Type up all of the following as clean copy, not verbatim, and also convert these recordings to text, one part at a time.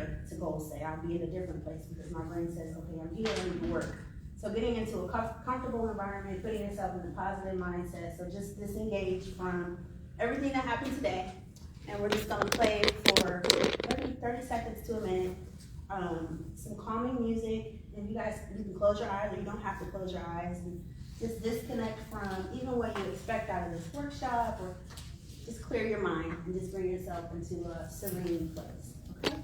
here to goal say. I'll be in a different place because my brain says, okay, I'm here, I need to work. So getting into a comfortable environment, putting yourself in a positive mindset. So just disengage from everything that happened today. And we're just gonna play for 30 seconds to a minute. Some calming music. And you guys, you can close your eyes or you don't have to close your eyes. And just disconnect from even what you expect out of this workshop, or just clear your mind and just bring yourself into a serene place, okay?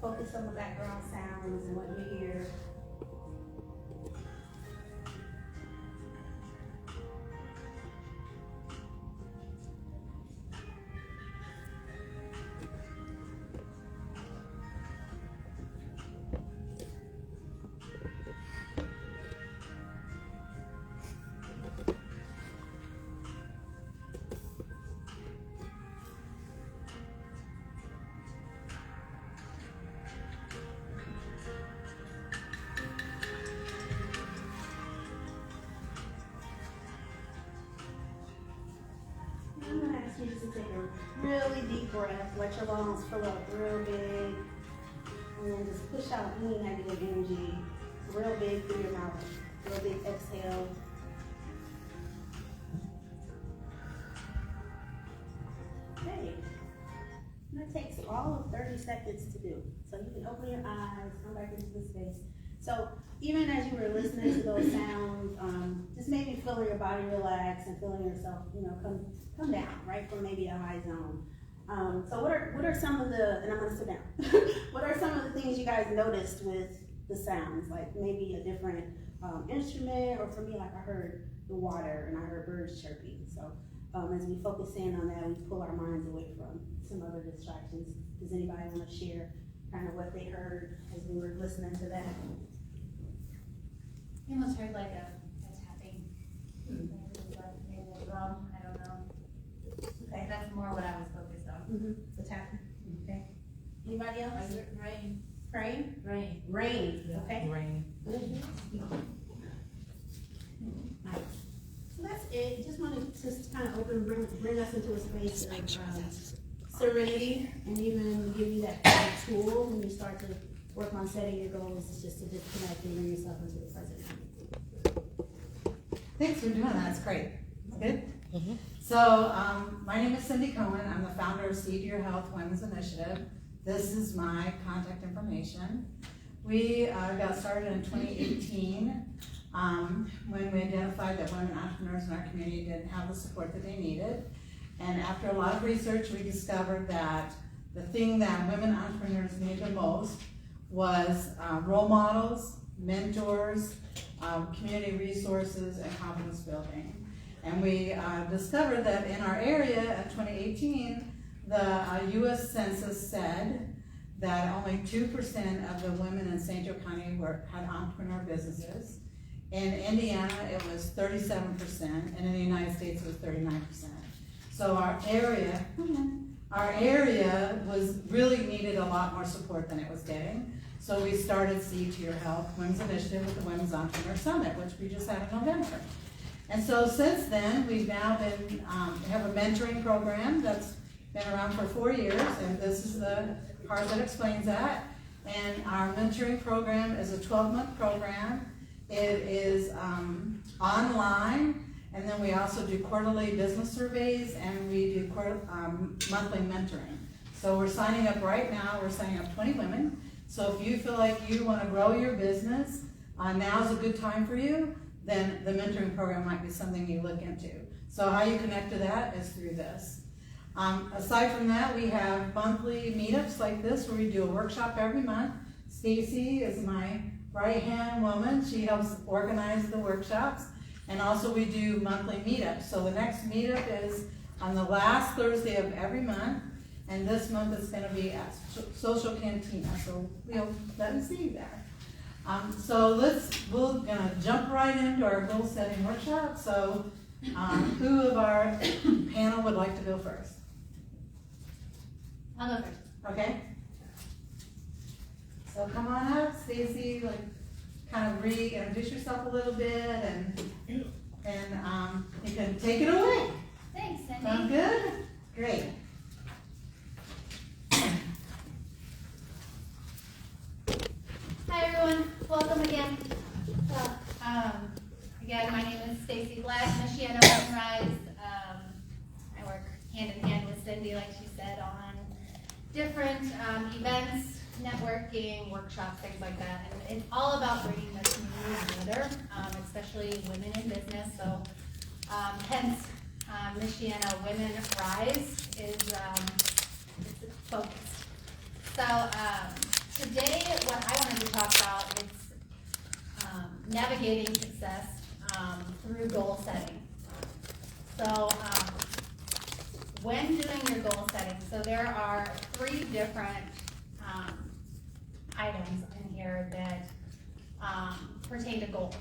Focus on the background sounds and what you hear. I'm gonna ask you just to take a really deep breath, let your lungs fill up real big, and then just push out any negative energy real big through your mouth. Real big exhale. Okay. And that takes all of 30 seconds to do. So you can open your eyes, come back into the space. So even as you were listening to those sounds, just maybe feeling your body relax and feeling yourself, come down, right, from maybe a high zone. So what are some of the, and I'm gonna sit down. What are some of the things you guys noticed with the sounds? Like maybe a different instrument, or for me, like I heard the water and I heard birds chirping. So as we focus in on that, we pull our minds away from some other distractions. Does anybody want to share kind of what they heard as we were listening to that? I almost heard like a tapping, maybe a drum, I don't know. Okay. That's more what I was focused on. Mm-hmm. The tapping. Okay. Anybody else? Rain. Rain? Rain. Rain. Yeah, Okay. rain. Nice. So that's it. Just wanted to just kind of bring us into a space of serenity, and even give you that kind of tool when you start to work on setting your goals. It's just to disconnect and bring yourself into the present moment. Thanks for doing that, it's great. Good? Mm-hmm. So, my name is Cindy Cohen. I'm the founder of Seed Your Health Women's Initiative. This is my contact information. We got started in 2018 when we identified that women entrepreneurs in our community didn't have the support that they needed. And after a lot of research, we discovered that the thing that women entrepreneurs need the most was role models, mentors, community resources, and confidence building. And we discovered that in our area in 2018, the U.S. Census said that only 2% of the women in St. Joe County had entrepreneur businesses. In Indiana, it was 37%, and in the United States, it was 39%. So our area was really needed a lot more support than it was getting. So we started Seed to Your Health Women's Initiative with the Women's Entrepreneur Summit, which we just had in November. And so since then, we've now been, have a mentoring program that's been around for 4 years, and this is the part that explains that. And our mentoring program is a 12-month program. It is online, and then we also do quarterly business surveys, and we do monthly mentoring. So we're signing up right now, we're signing up 20 women. So if you feel like you want to grow your business, now's a good time for you, then the mentoring program might be something you look into. So how you connect to that is through this. Aside from that, we have monthly meetups like this where we do a workshop every month. Stacey is my right-hand woman. She helps organize the workshops. And also we do monthly meetups. So the next meetup is on the last Thursday of every month. And this month it's going to be at Social Cantina. So we'll let me see you there. We're gonna jump right into our goal setting workshop. So, who of our panel would like to go first? I'll go first. Okay. So come on up, Stacey, kind of reintroduce yourself a little bit and you can take it away. Thanks, Cindy. Sound good? Great. Hi everyone, welcome again. Again, my name is Stacey Black, Michiana Entreprises. I work hand in hand with Cindy, like she said, on different events, networking, workshops, things like that. And it's all about bringing the community together, especially women in business. So hence, Michiana Women Rise is focused. So today, what I wanted to talk about is navigating success through goal setting. So when doing your goal setting, so there are 3 different items in here that pertain to goals.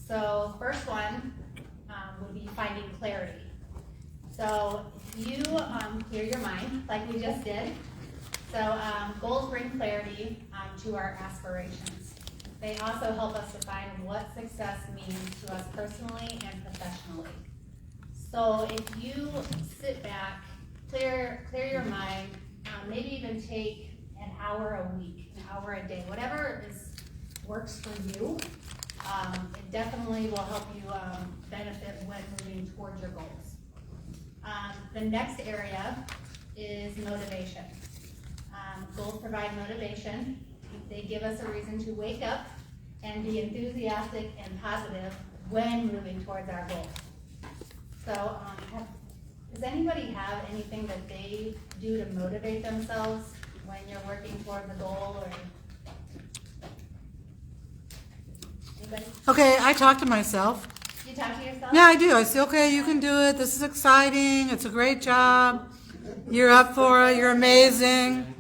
So first one would be finding clarity. So you clear your mind like we just did. So goals bring clarity to our aspirations. They also help us define what success means to us personally and professionally. So if you sit back, clear your mind, maybe even take an hour a week, an hour a day, whatever works for you, it definitely will help you benefit when moving towards your goals. The next area is motivation. Goals provide motivation. They give us a reason to wake up and be enthusiastic and positive when moving towards our goals. So, does anybody have anything that they do to motivate themselves when you're working towards a goal, or anybody? Okay, I talk to myself. You talk to yourself? Yeah, I do. I say, okay, you can do it. This is exciting. It's a great job. You're up for it. You're amazing.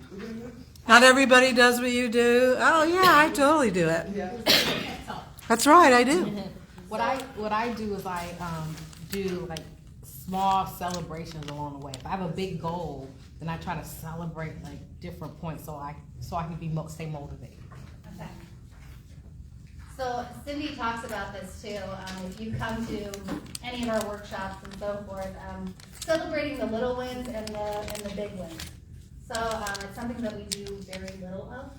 Not everybody does what you do. Oh yeah, I totally do it. That's right, I do. What I do is I do like small celebrations along the way. If I have a big goal, then I try to celebrate like different points so I can stay motivated. Okay. So Cindy talks about this too. If you come to any of our workshops and so forth, celebrating the little wins and the big wins. So it's something that we do very little of.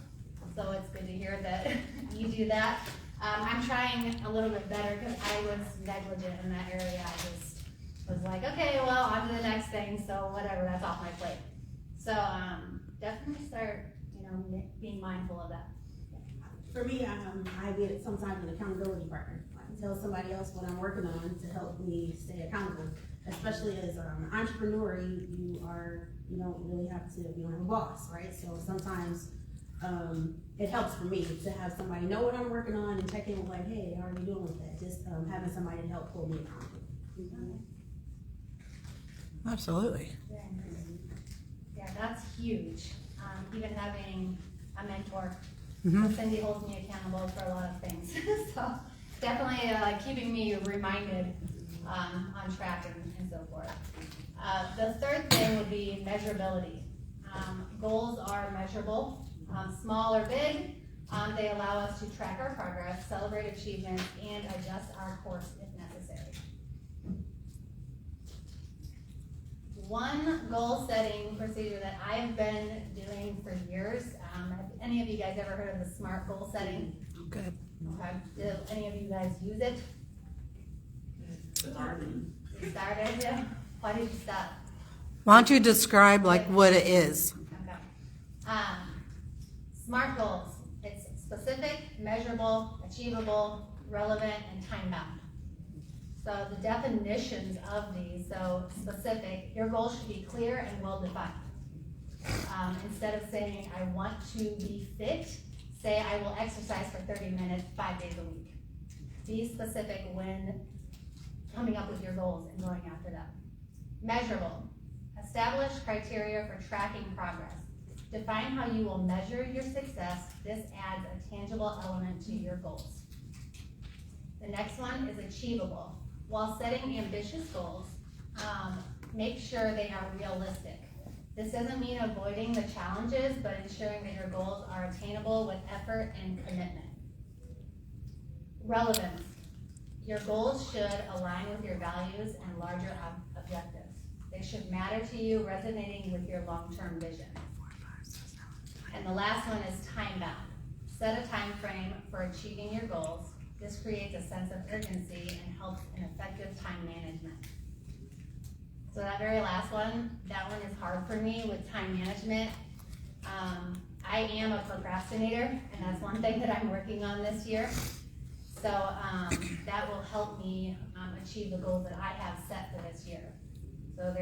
So it's good to hear that you do that. I'm trying a little bit better because I was negligent in that area. I just was like, okay, well, on to the next thing. So whatever, that's off my plate. So definitely start, being mindful of that. For me, I get sometimes an accountability partner. I tell somebody else what I'm working on to help me stay accountable. Especially as an entrepreneur, you don't really have to, you don't have a boss, right? So sometimes it helps for me to have somebody know what I'm working on and check in with like, hey, how are you doing with that? Just having somebody to help pull me accountable. Absolutely. Yeah, that's huge. Even having a mentor. Mm-hmm. Cindy holds me accountable for a lot of things. So definitely keeping me reminded on track and so forth. The third thing would be measurability. Goals are measurable, small or big. They allow us to track our progress, celebrate achievements, and adjust our course if necessary. One goal setting procedure that I've been doing for years, have any of you guys ever heard of the SMART goal setting? Good. Okay. Do any of you guys use it? You started, yeah? Why did you stop? Why don't you describe what it is? Okay. SMART goals. It's specific, measurable, achievable, relevant, and time-bound. So the definitions of these, so specific, your goal should be clear and well-defined. Instead of saying, I want to be fit, say, I will exercise for 30 minutes, 5 days a week. Be specific when coming up with your goals and going after them. Measurable. Establish criteria for tracking progress. Define how you will measure your success. This adds a tangible element to your goals. The next one is achievable. While setting ambitious goals, make sure they are realistic. This doesn't mean avoiding the challenges, but ensuring that your goals are attainable with effort and commitment. Relevance. Your goals should align with your values and larger objectives. They should matter to you, resonating with your long-term vision. And the last one is time-bound. Set a time frame for achieving your goals. This creates a sense of urgency and helps in effective time management. So that very last one, that one is hard for me with time management. I am a procrastinator, and that's one thing that I'm working on this year. So that will help me achieve the goals that I have set for this year. So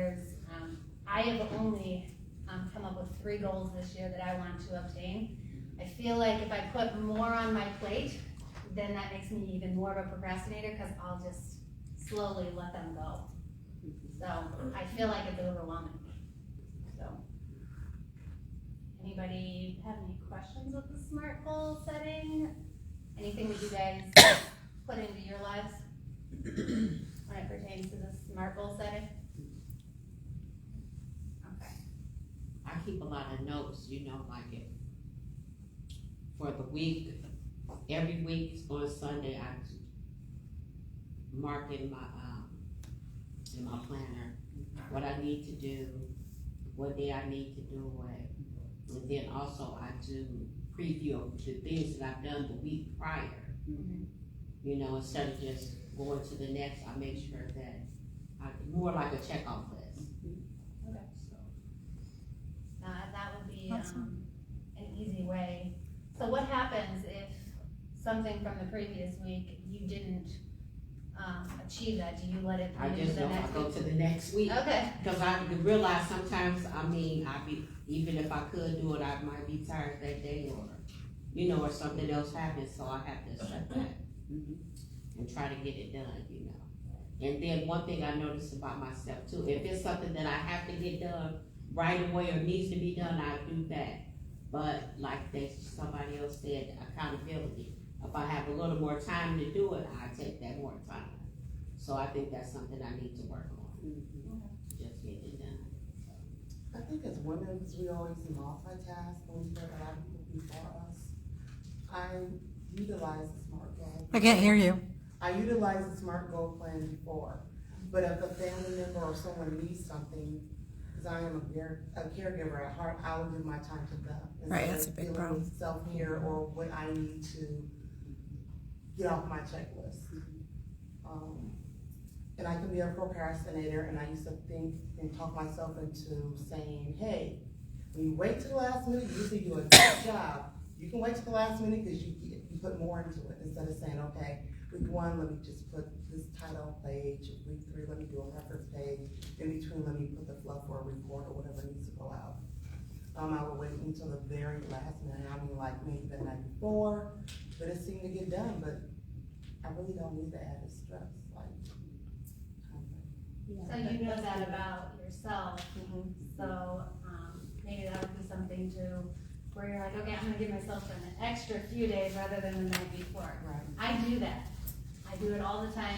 I have only come up with 3 goals this year that I want to obtain. I feel like if I put more on my plate, then that makes me even more of a procrastinator because I'll just slowly let them go. So I feel like it's overwhelming me. So anybody have any questions with the SMART goal setting? Anything that you guys put into your lives when it pertains to the SMART goal setting? Okay. I keep a lot of notes, like it for the week. Every week on Sunday, I mark in my planner what I need to do, what day I need to do it, and then also I do preview of the things that I've done the week prior. Instead of just going to the next, I make sure that more like a checkoff list. Okay. So that would be an easy way. So what happens if something from the previous week you didn't achieve that? Do you let it I into just the know I next go week? to the next week. Okay. Because I realize sometimes, even if I could do it, I might be tired that day or something else happens, so I have to step back and try to get it done, And then one thing I noticed about myself too, if it's something that I have to get done right away or needs to be done, I do that. But like somebody else said, accountability. If I have a little more time to do it, I take that more time. So I think that's something I need to work on. Just get it done. I think as women, because we always multitask when we have a lot of people before us, I utilize the SMART goal. I can't hear you. I utilized the SMART goal plan before, but if a family member or someone needs something, because I am a caregiver at heart, I will give my time to them. Right, that's a big Instead of problem. dealing with self-care or what I need to get off my checklist. And I can be a procrastinator, and I used to think and talk myself into saying, hey, when you wait to the last minute, you usually do a good job. You can wait to the last minute because you put more into it instead of saying, okay, week 1, let me just put this title page. Week 3, let me do a reference page. In between, let me put the fluff or a report or whatever needs to go out. I would wait until the very last minute. Like maybe the night before, but it seemed to get done. But I really don't need the added stress. So you know that about yourself. So maybe that would be something where you're like, okay, I'm gonna give myself an extra few days rather than the night before. Right. I do that. I do it all the time,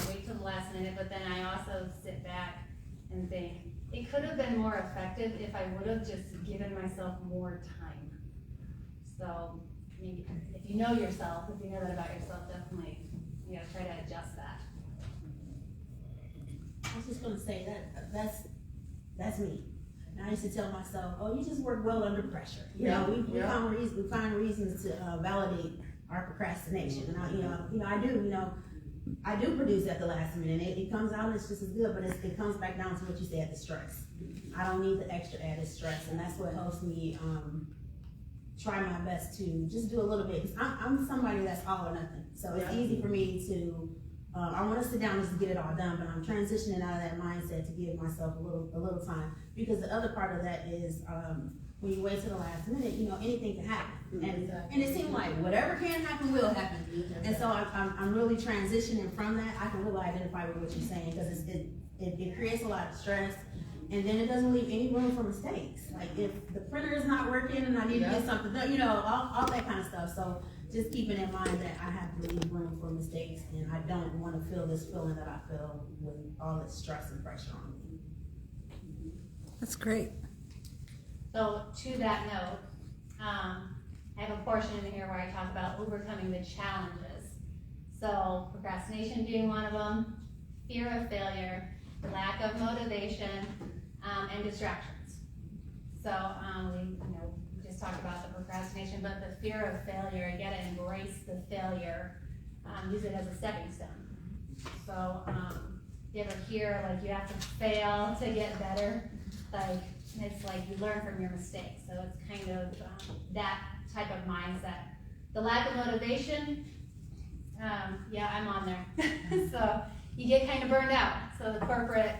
wait till the last minute, but then I also sit back and think, it could have been more effective if I would have just given myself more time. So, maybe, if you know yourself, if you know that about yourself, definitely, you gotta try to adjust that. I was just gonna say that's me. And I used to tell myself, oh, you just work well under pressure. We find reasons to validate our procrastination. And I do produce at the last minute. It comes out and it's just as good, but it comes back down to what you said, the stress. I don't need the extra added stress, and that's what helps me try my best to just do a little bit. Because I'm somebody that's all or nothing. So it's easy for me to, I want to sit down just to get it all done, but I'm transitioning out of that mindset to give myself a little time. Because the other part of that is when you wait to the last minute, anything can happen. And it seems like whatever can happen will happen. And so I'm really transitioning from that. I can really identify with what you're saying because it creates a lot of stress. And then it doesn't leave any room for mistakes. Like if the printer is not working and I need to get something done, you know, all that kind of stuff. So just keeping in mind that I have to leave room for mistakes, and I don't want to feel this feeling that I feel with all this stress and pressure on me. That's great. So to that note, I have a portion in here where I talk about overcoming the challenges. So procrastination being one of them, fear of failure, lack of motivation, and distractions. So we just talked about the procrastination, but the fear of failure, you gotta embrace the failure, use it as a stepping stone. So you ever hear like you have to fail to get better? Like it's like you learn from your mistakes. So it's kind of that type of mindset. The lack of motivation, yeah, I'm on there. So you get kind of burned out. So the corporate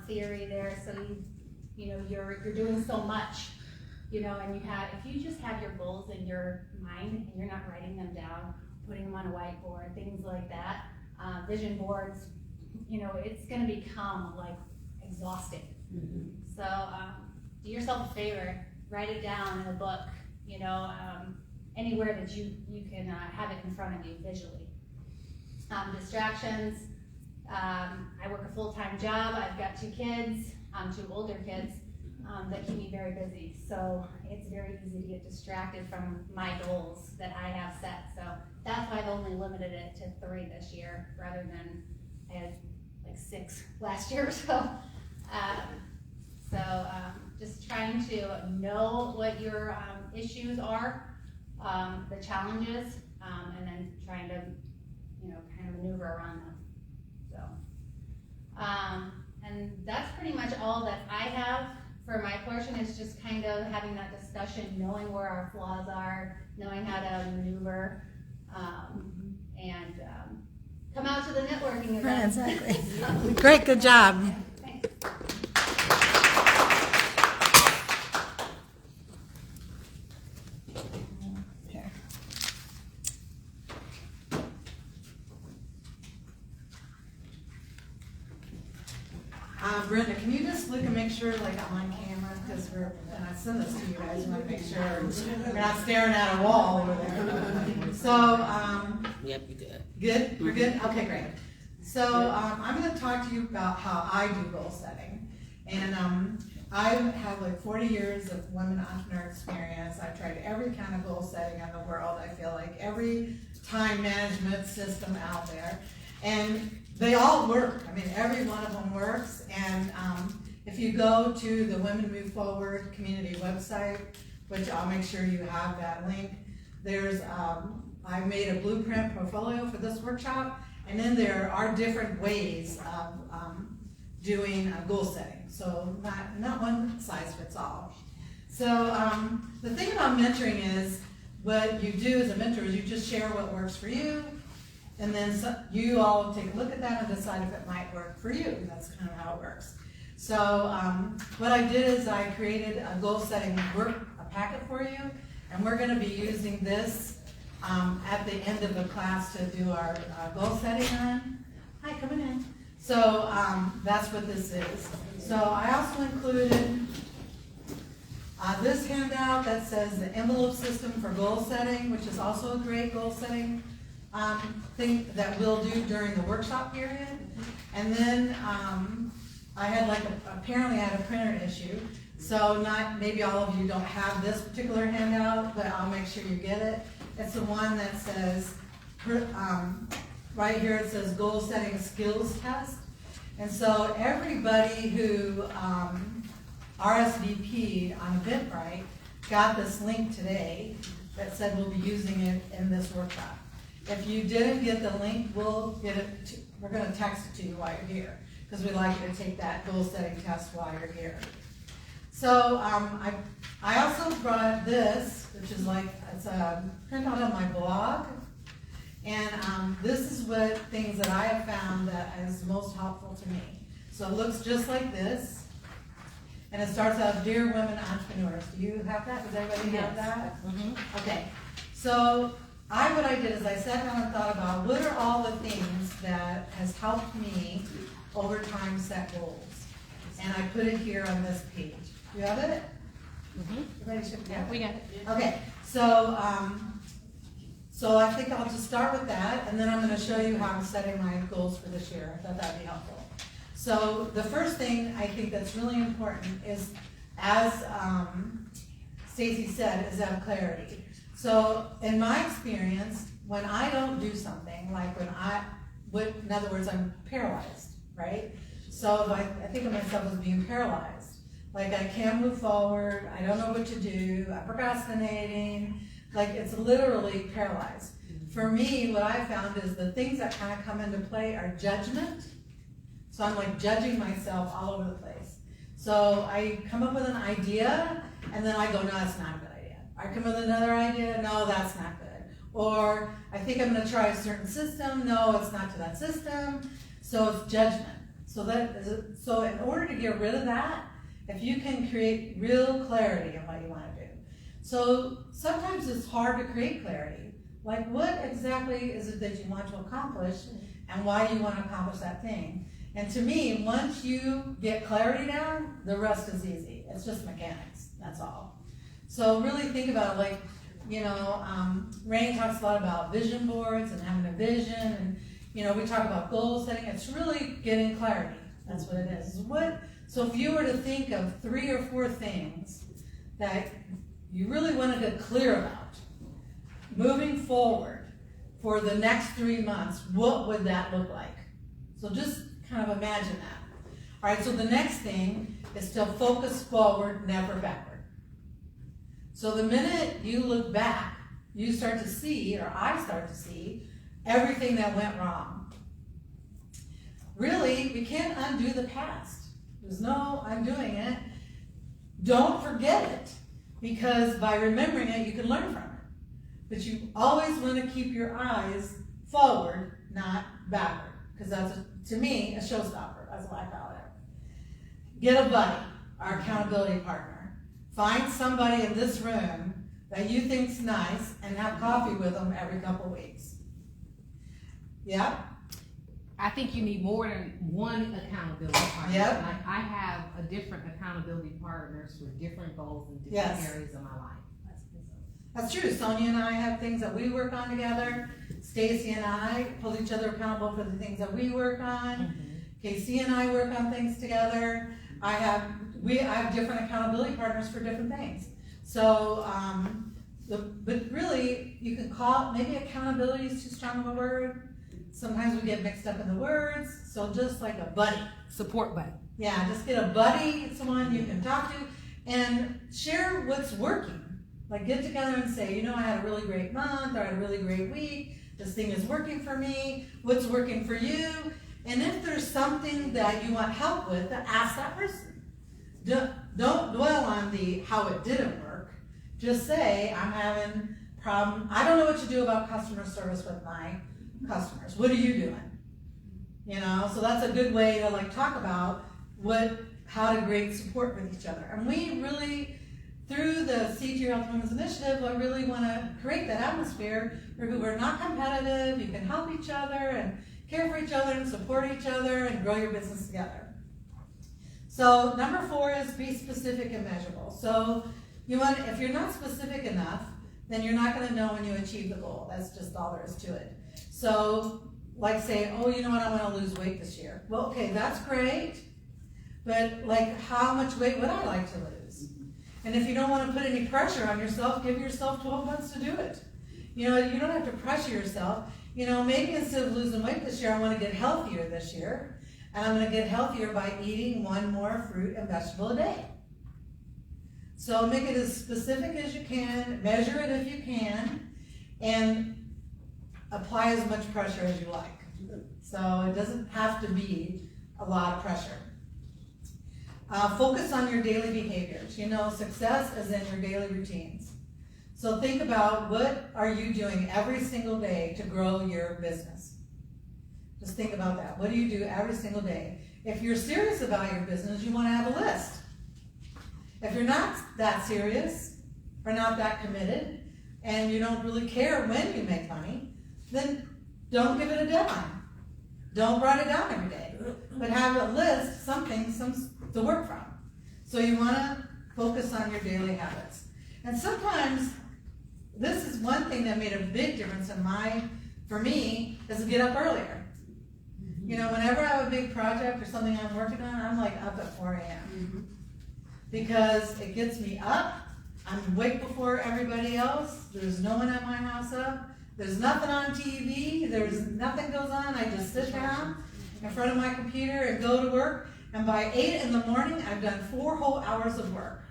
theory there, so you're doing so much, and if you just have your goals in your mind and you're not writing them down, putting them on a whiteboard, things like that, vision boards, it's gonna become like exhausting. Mm-hmm. So do yourself a favor, write it down in a book, anywhere that you can have it in front of you visually. Distractions. I work a full-time job. I've got 2 kids, 2 older kids that keep me very busy. So it's very easy to get distracted from my goals that I have set. So that's why I've only limited it to 3 this year rather than I had like 6 last year or so. Just trying to know what your issues are, the challenges, and then trying to, kind of maneuver around them. So, and that's pretty much all that I have for my portion, is just kind of having that discussion, knowing where our flaws are, knowing how to maneuver, and come out to the networking Right, events. exactly. Great, good job. Thanks. Here. Brenda, can you just look and make sure, like I'm on camera, because and I send this to you guys, you want to make sure we're not staring at a wall over there. So, Yep, you good. good, we're good? Okay, great. So, I'm gonna talk to you about how I do goal setting. And, I have like 40 years of women entrepreneur experience. I've tried every kind of goal setting in the world. I feel like every time management system out there. And they all work. I mean, every one of them works. And if you go to the Women Move Forward community website, which I'll make sure you have that link, there's, I made a blueprint portfolio for this workshop. And then there are different ways of doing goal setting. So not one size fits all. So the thing about mentoring is, what you do as a mentor is you just share what works for you, and then you all take a look at that and decide if it might work for you. That's kind of how it works. So what I did is I created a goal setting a packet for you, and we're going to be using this at the end of the class to do our goal setting on. Hi, coming in. So that's what this is. So I also included this handout that says the envelope system for goal setting, which is also a great goal setting thing that we'll do during the workshop period. And then I had apparently I had a printer issue. So maybe all of you don't have this particular handout, but I'll make sure you get it. It's the one that says, right here it says goal setting skills test. And so everybody who RSVP'd on Eventbrite got this link today that said we'll be using it in this workshop. If you didn't get the link, we'll get it. We're going to text it to you while you're here, because we'd like you to take that goal setting test while you're here. So I also brought this, which is it's a printout on my blog. And this is what things that I have found that is most helpful to me. So it looks just like this. And it starts out, Dear Women Entrepreneurs. Do you have that? Does everybody have that? Mm-hmm. Okay. So what I did is I sat down and thought about what are all the things that has helped me over time set goals. and I put it here on this page. You have it? Mhm. Everybody should have Yeah, it. we got it. Okay, so I think I'll just start with that, and then I'm gonna show you how I'm setting my goals for this year. I thought that'd be helpful. So the first thing I think that's really important is, as Stacey said, is have clarity. So in my experience, when I don't do something, like in other words, I'm paralyzed, right? So I think of myself as being paralyzed. Like I can't move forward, I don't know what to do, I'm procrastinating, like it's literally paralyzed. For me, what I found is the things that kind of come into play are judgment. So I'm like judging myself all over the place. So I come up with an idea, and then I go, no, that's not a good idea. I come up with another idea, no, that's not good. Or I think I'm gonna try a certain system, no, it's not to that system. So it's judgment. So in order to get rid of that, if you can create real clarity in what you want to do. So sometimes it's hard to create clarity. Like what exactly is it that you want to accomplish and why you want to accomplish that thing? And to me, once you get clarity down, the rest is easy. It's just mechanics, that's all. So really think about it, like, Rainey talks a lot about vision boards and having a vision, and we talk about goal setting. It's really getting clarity. That's what it is. So if you were to think of 3 or 4 things that you really want to get clear about, moving forward for the next 3 months, what would that look like? So just kind of imagine that. All right, so the next thing is to focus forward, never backward. So the minute you look back, you start to see, or I start to see, everything that went wrong. Really, we can't undo the past. There's no undoing it. Don't forget it, because by remembering it, you can learn from it. But you always want to keep your eyes forward, not backward, because that's, to me, a showstopper. That's what I call it. Get a buddy, our accountability partner. Find somebody in this room that you think's nice and have coffee with them every couple weeks. Yeah? I think you need more than one accountability partner. Yep. Like I have a different accountability partners for different goals in different Yes. areas of my life. That's true. Sonia and I have things that we work on together. Stacey and I hold each other accountable for the things that we work on. Mm-hmm. Casey and I work on things together. I have different accountability partners for different things. So, but really, you can call, maybe accountability is too strong of a word. Sometimes we get mixed up in the words. So just like a buddy. Support buddy. Yeah, just get a buddy, someone you can talk to, and share what's working. Like get together and say, I had a really great month, or I had a really great week. This thing is working for me. What's working for you? And if there's something that you want help with, then ask that person. Don't dwell on the how it didn't work. Just say, I'm having a problem. I don't know what to do about customer service with my customers. What are you doing? So that's a good way to talk about how to create support with each other. And we really, through the Seed Your Health Women's Initiative, I really want to create that atmosphere where we're not competitive, you can help each other and care for each other and support each other and grow your business together. So number 4 is be specific and measurable. So if you're not specific enough, then you're not going to know when you achieve the goal. That's just all there is to it. So like say, I want to lose weight this year. Well, okay, that's great. But how much weight would I like to lose? And if you don't want to put any pressure on yourself, give yourself 12 months to do it. You don't have to pressure yourself. Maybe instead of losing weight this year, I want to get healthier this year. And I'm going to get healthier by eating 1 more fruit and vegetable a day. So make it as specific as you can, measure it if you can, and apply as much pressure as you like. So it doesn't have to be a lot of pressure. Focus on your daily behaviors. Success is in your daily routines. So think about what are you doing every single day to grow your business. Just think about that. What do you do every single day? If you're serious about your business, you want to have a list. If you're not that serious or not that committed, and you don't really care when you make money, then don't give it a deadline. Don't write it down every day. But have a list, some to work from. So you wanna focus on your daily habits. And sometimes, this is one thing that made a big difference for me, is to get up earlier. You know, whenever I have a big project or something I'm working on, I'm like up at 4 a.m. Because it gets me up, I'm awake before everybody else, there's no one at my house up, there's nothing on TV, there's nothing goes on, I just sit down in front of my computer and go to work, and by 8 in the morning, I've done 4 whole hours of work.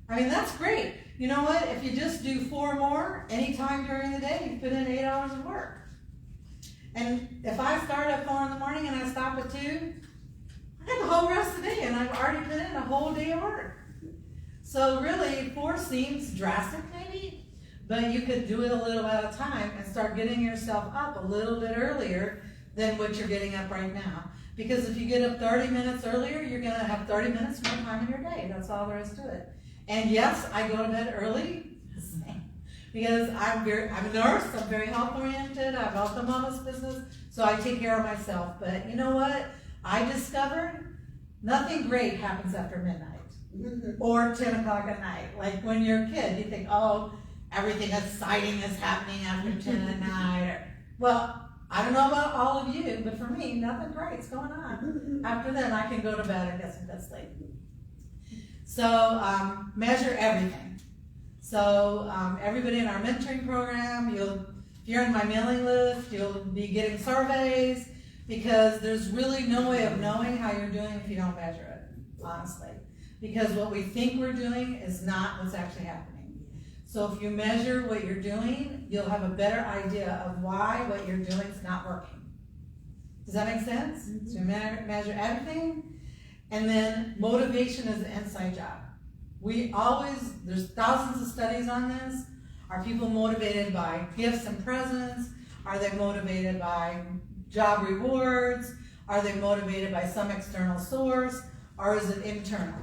I mean, that's great. You know what, if you just do 4 more, anytime during the day, you put in 8 hours of work. And if I start at 4 in the morning and I stop at 2, I got the whole rest of the day and I've already put in a whole day of work. So really, 4 seems drastic maybe, but you could do it a little at a time and start getting yourself up a little bit earlier than what you're getting up right now. Because if you get up 30 minutes earlier, you're gonna have 30 minutes more time in your day. That's all there is to it. And yes, I go to bed early, because I'm a nurse, I'm very health oriented, I have health and wellness business, so I take care of myself. But you know what? I discovered nothing great happens after midnight or 10 o'clock at night. Like when you're a kid, you think, oh, everything exciting is happening after 10 at night. Well, I don't know about all of you, but for me, nothing great's going on. After then, I can go to bed and get some good sleep. So measure everything. So everybody in our mentoring program, if you're on my mailing list, you'll be getting surveys, because there's really no way of knowing how you're doing if you don't measure it, honestly. Because what we think we're doing is not what's actually happening. So if you measure what you're doing, you'll have a better idea of why what you're doing is not working. Does that make sense? So you measure everything. And then motivation is an inside job. There's thousands of studies on this. Are people motivated by gifts and presents? Are they motivated by job rewards? Are they motivated by some external source? Or is it internal?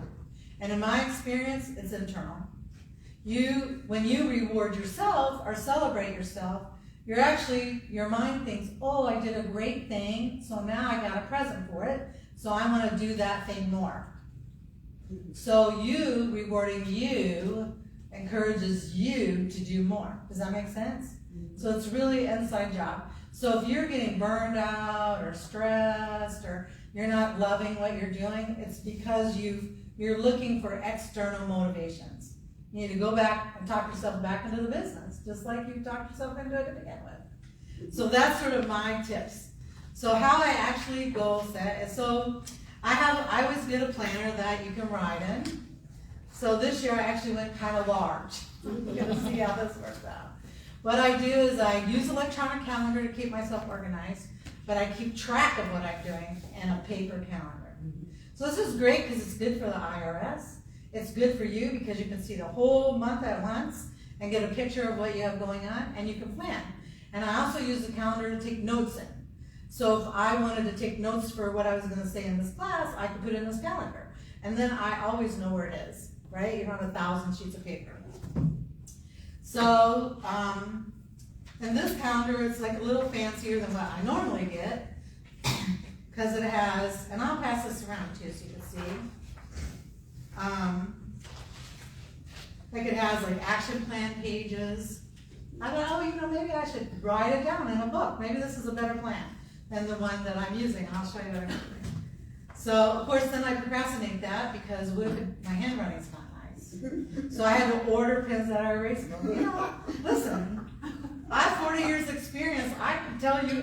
And in my experience, it's internal. When you reward yourself or celebrate yourself, your mind thinks, oh, I did a great thing, so now I got a present for it, so I want to do that thing more. So you rewarding you encourages you to do more. Does that make sense? So it's really an inside job. So if you're getting burned out or stressed or you're not loving what you're doing, it's because you're looking for external motivations. You need to go back and talk yourself back into the business, just like you talked yourself into it to begin with. So that's sort of my tips. So how I actually goal set is, so I always get a planner that you can write in. So this year I actually went kind of large. We're gonna see how this works out. What I do is I use electronic calendar to keep myself organized, but I keep track of what I'm doing in a paper calendar. So this is great because it's good for the IRS. It's good for you because you can see the whole month at once and get a picture of what you have going on, and you can plan. And I also use the calendar to take notes in. So if I wanted to take notes for what I was going to say in this class, I could put it in this calendar. And then I always know where it is, right? You don't have 1,000 sheets of paper. So, in this calendar, it's like a little fancier than what I normally get, because it has, and I'll pass this around to you so you can see. Like it has like action plan pages. I thought, oh, maybe I should write it down in a book. Maybe this is a better plan than the one that I'm using. I'll show you what I'm doing. So, of course, then I procrastinate that because what if my handwriting's not nice? So I had to order pens that are erasable. Listen, I have 40 years experience. I can tell you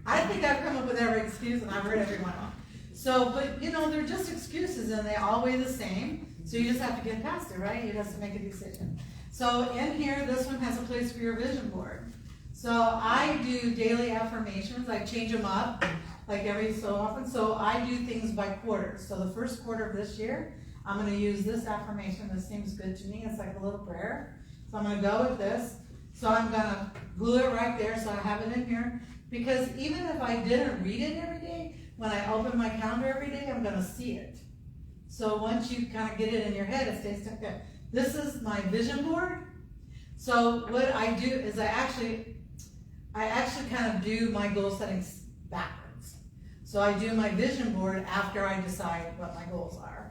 I think I've come up with every excuse and I've heard every one of them. So, but they're just excuses and they all weigh the same. So you just have to get past it, right? You just have to make a decision. So in here, this one has a place for your vision board. So I do daily affirmations. I change them up like every so often. So I do things by quarters. So the first quarter of this year, I'm going to use this affirmation. This seems good to me. It's like a little prayer. So I'm going to go with this. So I'm going to glue it right there so I have it in here. Because even if I didn't read it every day, when I open my calendar every day, I'm going to see it. So once you kind of get it in your head, it stays stuck there. This is my vision board. So what I do is I actually kind of do my goal settings backwards. So So I do my vision board after I decide what my goals are.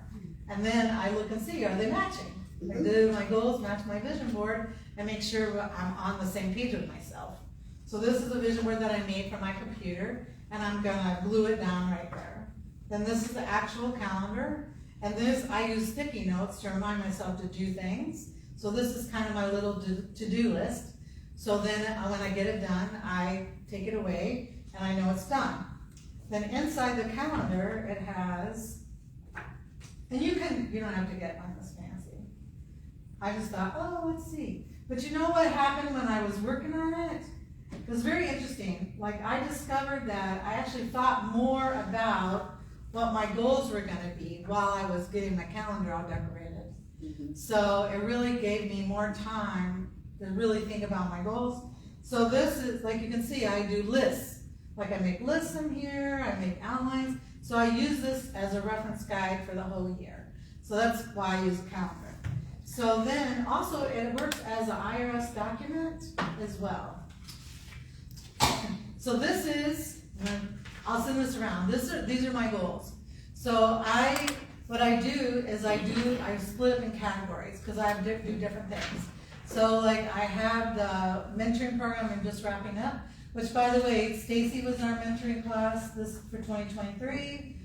And then I look and see, are they matching? I do my goals, match my vision board, and make sure I'm on the same page with myself. So this is a vision board that I made for my computer, and I'm gonna glue it down right there. Then this is the actual calendar, and this, I use sticky notes to remind myself to do things. So this is kind of my little to-do list. So then when I get it done, I take it away, and I know it's done. Then inside the calendar, it has, and you don't have to get on this fancy. I just thought, oh, let's see. But you know what happened when I was working on it? It was very interesting. Like, I discovered that I actually thought more about what my goals were gonna be while I was getting my calendar all decorated. So it really gave me more time to really think about my goals. So this is, like you can see, I do lists. Like I make lists in here, I make outlines. So I use this as a reference guide for the whole year. So that's why I use a calendar. So then also it works as an IRS document as well. So this is, I'll send this around. These are my goals. So what I do is I split up in categories because I do different things. So like I have the mentoring program I'm just wrapping up, which by the way, Stacey was in our mentoring class for 2023.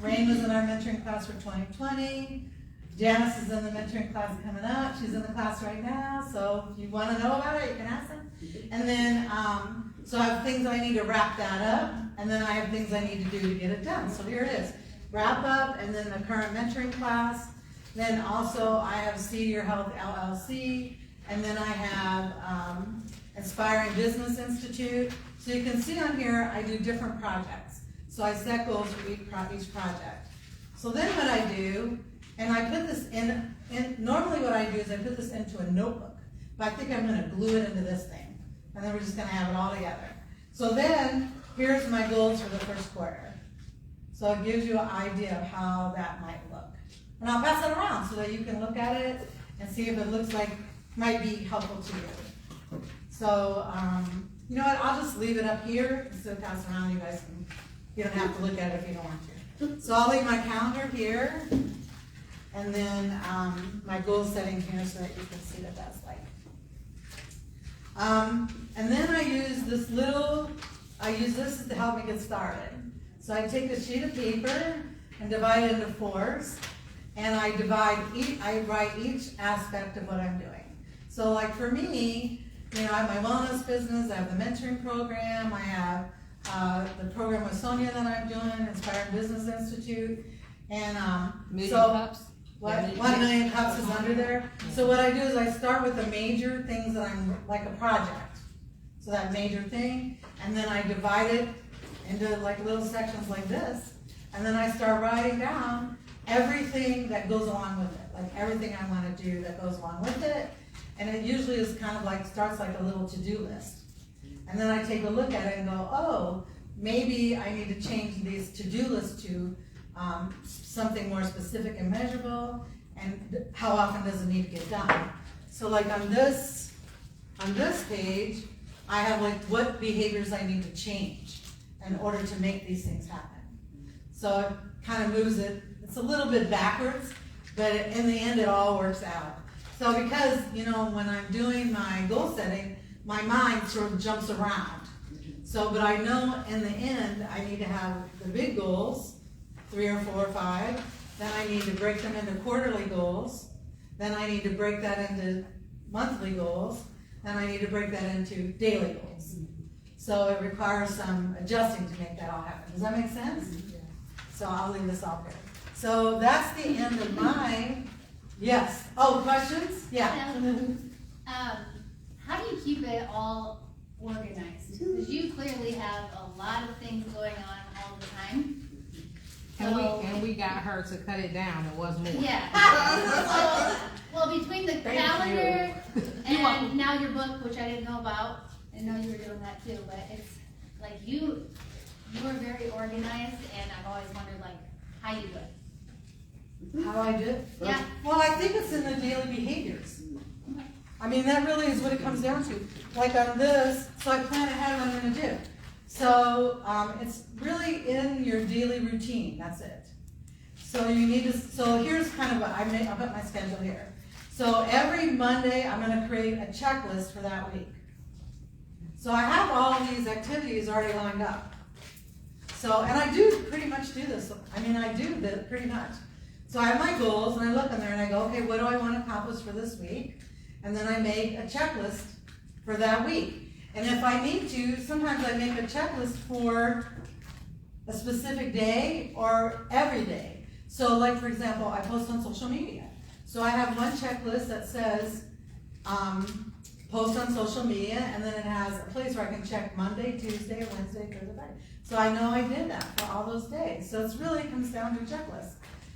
Rain was in our mentoring class for 2020. Janice is in the mentoring class coming up. She's in the class right now. So if you want to know about it, you can ask them. And then, so I have things I need to wrap that up. And then I have things I need to do to get it done. So here it is. Wrap up, and then the current mentoring class. Then also I have Senior Health LLC. And then I have Inspiring Business Institute. So you can see on here, I do different projects. So I set goals for each project. So then what I do, and I put this in normally what I do is I put this into a notebook. But I think I'm gonna glue it into this thing. And then we're just gonna have it all together. So then, here's my goals for the first quarter. So it gives you an idea of how that might look. And I'll pass it around so that you can look at it and see if it looks like might be helpful to you. So, you know what, I'll just leave it up here instead of pass it around. You don't have to look at it if you don't want to. So I'll leave my calendar here, and then my goal setting here so that you can see what that's like. And then I use this to help me get started. So I take a sheet of paper and divide it into fours, and I write each aspect of what I'm doing. So like for me, I have my wellness business, I have the mentoring program, I have the program with Sonia that I'm doing, Inspiring Business Institute, and Cups. What? 1 million cups is under there. So what I do is I start with the major things that I'm, like a project. So that major thing, and then I divide it into like little sections like this, and then I start writing down everything that goes along with it, like everything I want to do that goes along with it, and it usually is kind of like, starts like a little to-do list. And then I take a look at it and go, oh, maybe I need to change these to-do lists to something more specific and measurable, and how often does it need to get done. So like on this page, I have like what behaviors I need to change in order to make these things happen. So it kind of moves it, it's a little bit backwards, but in the end it all works out. So because, when I'm doing my goal setting, my mind sort of jumps around. So, but I know in the end, I need to have the big goals, 3 or 4 or 5. Then I need to break them into quarterly goals. Then I need to break that into monthly goals. Then I need to break that into daily goals. So it requires some adjusting to make that all happen. Does that make sense? Yeah. So I'll leave this all here. So that's the end of mine. Yes. Oh, questions? Yeah. How do you keep it all organized? Because you clearly have a lot of things going on all the time. And we got her to cut it down. It was more. Yeah. Well, between the calendar and now your book, which I didn't know about, I know you were doing that too, but it's like you are very organized, and I've always wondered like how you do it. How I do it? Yeah. Well, I think it's in the daily behaviors. I mean, that really is what it comes down to. Like on this, so I plan ahead what I'm gonna do. So, it's really in your daily routine, that's it. So you need to, so here's kind of what I'll put my schedule here. So every Monday, I'm gonna create a checklist for that week. So I have all of these activities already lined up. So, and I do pretty much do this, I do this pretty much. So I have my goals, and I look in there and I go, okay, what do I want to accomplish for this week? And then I make a checklist for that week. And if I need to, sometimes I make a checklist for a specific day or every day. So like, for example, I post on social media. So I have one checklist that says, post on social media, and then it has a place where I can check Monday, Tuesday, Wednesday, Thursday, Friday. So I know I did that for all those days. So it's really comes down to a checklist.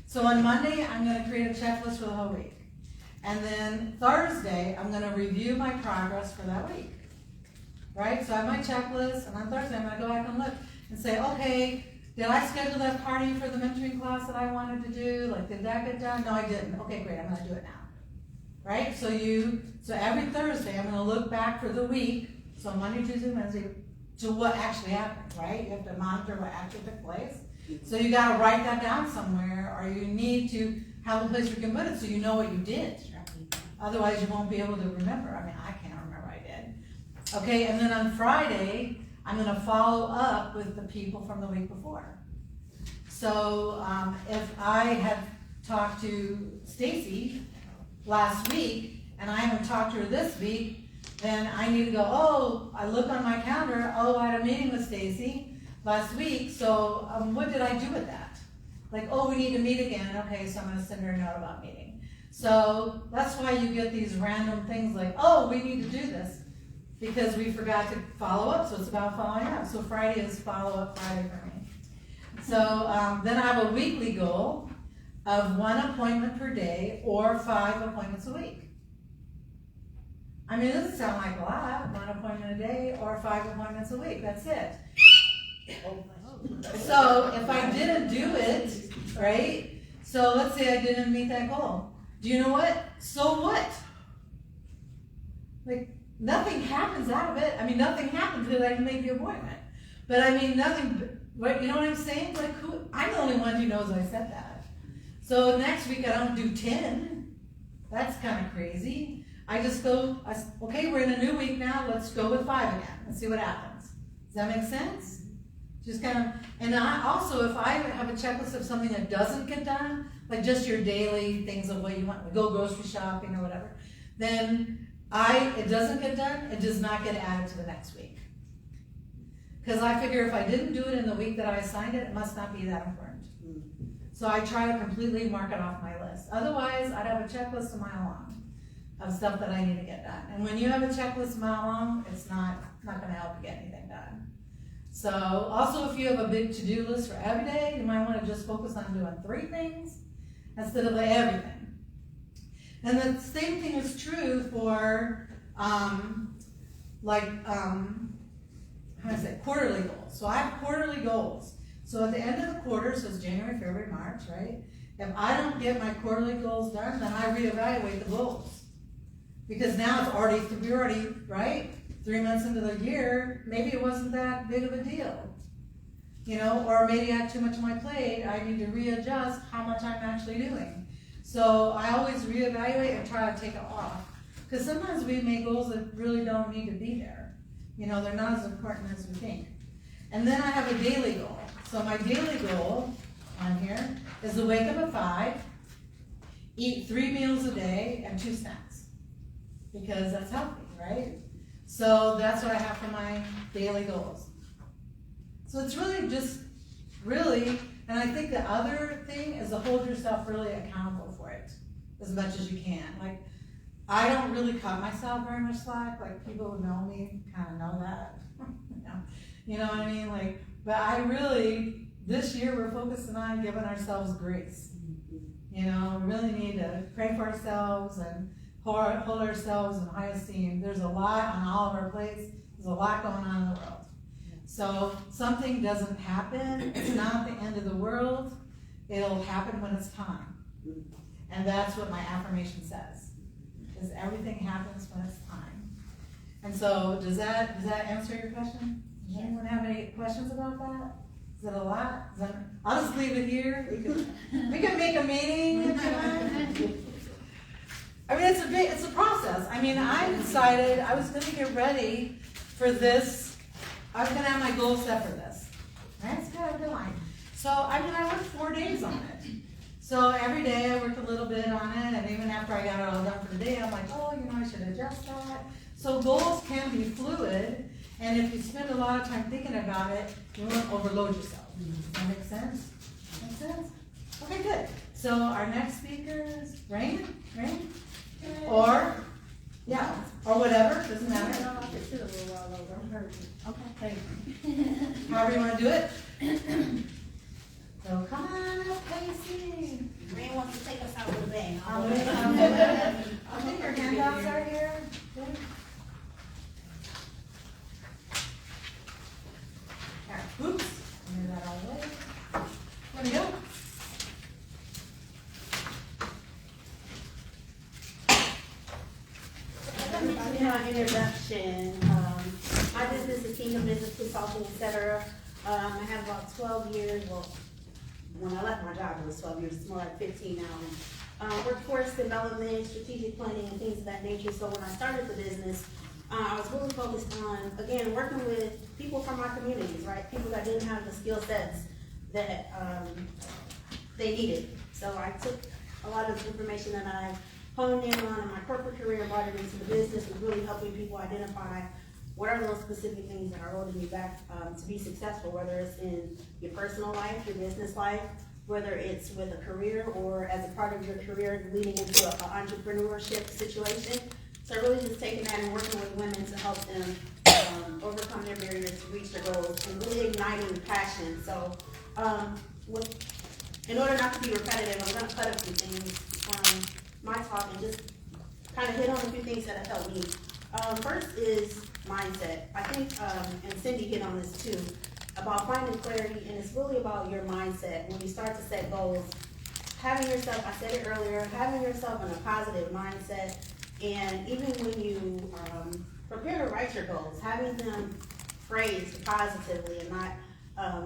So on Monday, I'm gonna create a checklist for the whole week. And then Thursday, I'm gonna review my progress for that week. Right? So I have my checklist, and on Thursday, I'm gonna go back and look and say, okay, did I schedule that party for the mentoring class that I wanted to do? Like, did that get done? No, I didn't. Okay, great, I'm gonna do it now. Right? So every Thursday, I'm gonna look back for the week, so Monday, Tuesday, Wednesday, to what actually happened, right? You have to monitor what actually took place. So you gotta write that down somewhere, or you need to have a place where you can put it so you know what you did. Otherwise, you won't be able to remember. I can't remember what I did. Okay, and then on Friday, I'm gonna follow up with the people from the week before. So if I had talked to Stacey last week, and I haven't talked to her this week, then I need to go, oh, I look on my calendar, oh, I had a meeting with Stacey last week, so what did I do with that? Like, oh, we need to meet again, okay, so I'm gonna send her a note about meeting. So that's why you get these random things like, oh, we need to do this, because we forgot to follow up, so it's about following up. So Friday is follow-up Friday for me. So then I have a weekly goal of 1 appointment per day or 5 appointments a week. It doesn't sound like a lot, 1 appointment a day or 5 appointments a week, that's it. So if I didn't do it, right? So let's say I didn't meet that goal. Do you know what? So what? Like, nothing happens out of it. Nothing happens because I didn't make the appointment. But nothing, you know what I'm saying? Like, I'm the only one who knows I said that. So next week I don't do 10. That's kind of crazy. I just go, okay, we're in a new week now, let's go with 5 again and see what happens. Does that make sense? Just kind of, and I also, if I have a checklist of something that doesn't get done, like just your daily things of what you want, go grocery shopping or whatever, then it doesn't get done, it does not get added to the next week. Because I figure if I didn't do it in the week that I assigned it, it must not be that important. So I try to completely mark it off my list. Otherwise, I'd have a checklist a mile long of stuff that I need to get done. And when you have a checklist a mile long, it's not gonna help you get anything done. So also if you have a big to-do list for every day, you might wanna just focus on doing 3 things instead of everything. And the same thing is true for quarterly goals. So I have quarterly goals. So at the end of the quarter, so it's January, February, March, right? If I don't get my quarterly goals done, then I reevaluate the goals. Because now we're already, right? 3 months into the year, maybe it wasn't that big of a deal. Or maybe I had too much on my plate, I need to readjust how much I'm actually doing. So I always reevaluate and try to take it off. Because sometimes we make goals that really don't need to be there. They're not as important as we think. And then I have a daily goal. So my daily goal on here is to wake up at 5, eat 3 meals a day and 2 snacks. Because that's healthy, right? So that's what I have for my daily goals. So it's really and I think the other thing is to hold yourself really accountable for it as much as you can. Like, I don't really cut myself very much slack. Like, people who know me kind of know that. You know what I mean? Like, but I really, this year we're focusing on giving ourselves grace. We really need to pray for ourselves and hold ourselves in high esteem. There's a lot on all of our plates. There's a lot going on in the world. So something doesn't happen, it's not the end of the world. It'll happen when it's time. And that's what my affirmation says. Is everything happens when it's time. And so does that answer your question? Does anyone have any questions about that? Is it a lot? I'll just leave it here. We can make a meeting if you want. I mean, it's a process. I mean, I decided I was gonna get ready for this. I was gonna have my goal set for this. That's kind of a good line. So, I mean, I worked 4 days on it. So every day I worked a little bit on it, and even after I got it all done for the day, I'm like, oh, I should adjust that. So goals can be fluid, and if you spend a lot of time thinking about it, you won't overload yourself. Does that make sense? Make sense? Okay, good. So our next speaker is Rain? Or, yeah, or whatever, doesn't matter. Okay, thank you. However you wanna do it. So come on up, Casey. Ray wants to take us out with a bang. I think your handouts are here. Good. All right, oops, move that all the way. There we go. In my introduction, my business is Kingdom Business Consulting, etc. I have about 12 years, well, when I left my job, it was 12 years, it's more like 15 now. Workforce development, strategic planning, and things of that nature. So when I started the business, I was really focused on, again, working with people from my communities, right? People that didn't have the skill sets that they needed. So I took a lot of the information that I honed in on in my corporate career and brought it into the business, was really helping people identify what are those specific things that are holding you back to be successful, whether it's in your personal life, your business life, whether it's with a career or as a part of your career leading into an entrepreneurship situation. So really just taking that and working with women to help them overcome their barriers to reach their goals and really igniting passion. So in order not to be repetitive, I'm gonna cut a few things from my talk and just kind of hit on a few things that have helped me. First is mindset. I think, and Cindy hit on this too, about finding clarity, and it's really about your mindset. When you start to set goals, having yourself, I said it earlier, having yourself in a positive mindset, and even when you prepare to write your goals, having them phrased positively and not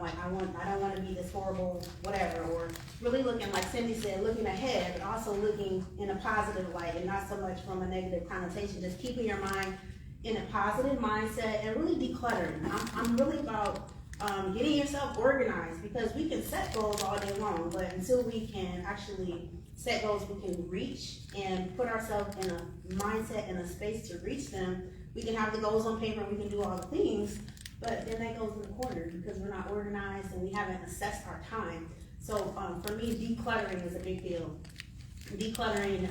like I don't want to be this horrible whatever, or really looking, like Cindy said, looking ahead, but also looking in a positive light and not so much from a negative connotation. Just keeping your mind in a positive mindset and really decluttering. I'm really about getting yourself organized, because we can set goals all day long, but until we can actually set goals we can reach and put ourselves in a mindset and a space to reach them, we can have the goals on paper, we can do all the things, but then that goes in the corner because we're not organized and we haven't assessed our time. So for me, decluttering is a big deal. Decluttering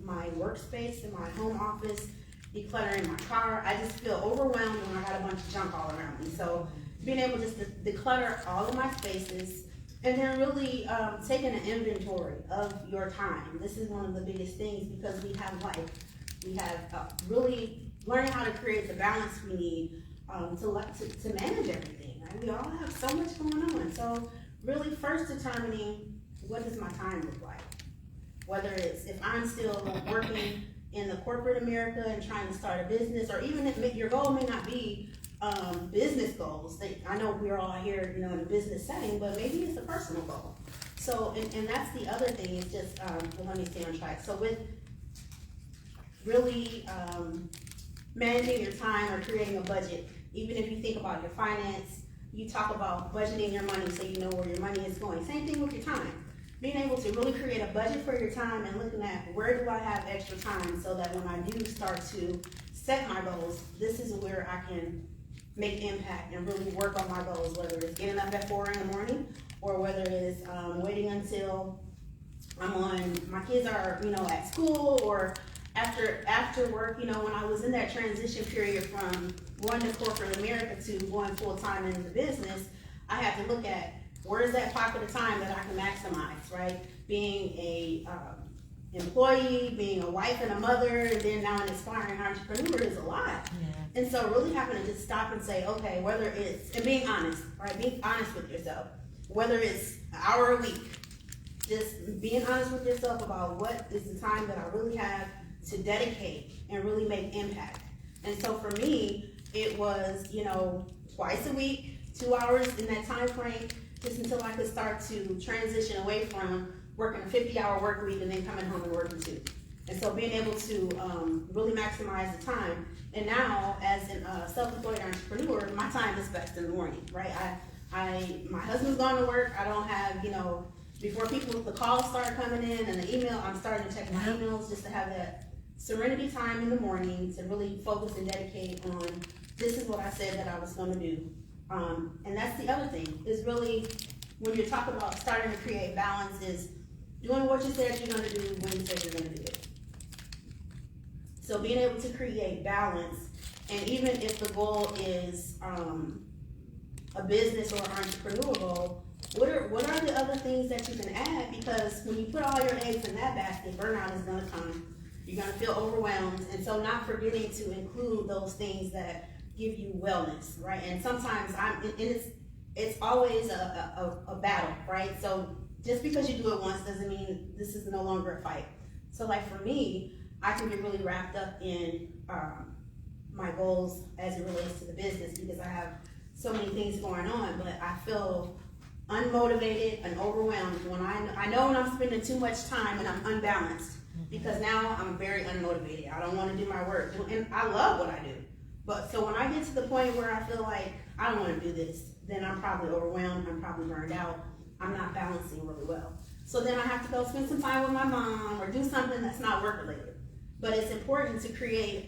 my workspace in my home office, decluttering my car. I just feel overwhelmed when I got a bunch of junk all around me. So being able just to declutter all of my spaces, and then really taking an inventory of your time. This is one of the biggest things, because we have life. We have really learning how to create the balance we need to manage everything. Right? We all have so much going on. So really first determining, what does my time look like? Whether it's, if I'm still working in the corporate America and trying to start a business, or even if your goal may not be business goals. I know we're all here, in a business setting, but maybe it's a personal goal. So, and that's the other thing, is just, let me stay on track. So with really managing your time or creating a budget, even if you think about your finance, you talk about budgeting your money so you know where your money is going. Same thing with your time. Being able to really create a budget for your time and looking at, where do I have extra time, so that when I do start to set my goals, this is where I can make impact and really work on my goals, whether it's getting up at 4 in the morning, or whether it's waiting until my kids are, at school, or after work. When I was in that transition period from going to corporate America to going full time into the business, I had to look at, where's that pocket of time that I can maximize, right? Being a employee, being a wife and a mother, and then now an aspiring entrepreneur is a lot. Yeah. And so really having to just stop and say, okay, whether it's, and being honest, right? Being honest with yourself. Whether it's an hour a week, just being honest with yourself about what is the time that I really have to dedicate and really make impact. And so for me, it was, twice a week, 2 hours in that time frame, just until I could start to transition away from working a 50-hour work week and then coming home and working 2. And so being able to really maximize the time. And now, as a self-employed entrepreneur, my time is best in the morning, right? My husband's gone to work. I don't have, before the calls start coming in and the email, I'm starting to check my emails just to have that serenity time in the morning to really focus and dedicate on this is what I said that I was gonna do. And that's the other thing, is really, when you're talking about starting to create balance, is doing what you said you're gonna do when you said you're gonna do it. So being able to create balance, and even if the goal is a business or entrepreneurial goal, what are the other things that you can add? Because when you put all your eggs in that basket, burnout is gonna come. You're gonna feel overwhelmed, and so not forgetting to include those things that give you wellness, right? And sometimes it's always a battle, right? So just because you do it once doesn't mean this is no longer a fight. So like for me, I can get really wrapped up in my goals as it relates to the business because I have so many things going on, but I feel unmotivated and overwhelmed when I know when I'm spending too much time and I'm unbalanced because now I'm very unmotivated. I don't want to do my work, and I love what I do. But so when I get to the point where I feel like I don't want to do this, then I'm probably overwhelmed, I'm probably burned out, I'm not balancing really well. So then I have to go spend some time with my mom or do something that's not work related. But it's important to create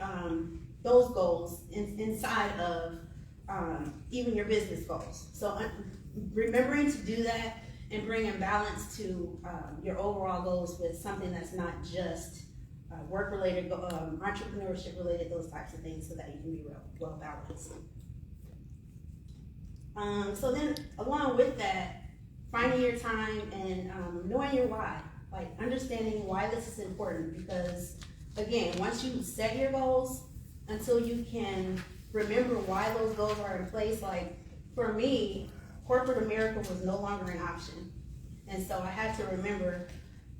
those goals inside of even your business goals. So remembering to do that and bringing balance to your overall goals with something that's not just work-related, entrepreneurship-related, those types of things, so that you can be well balanced. So then, along with that, finding your time and knowing your why, like understanding why this is important. Because again, once you set your goals, until you can remember why those goals are in place, like for me, corporate America was no longer an option, and so I had to remember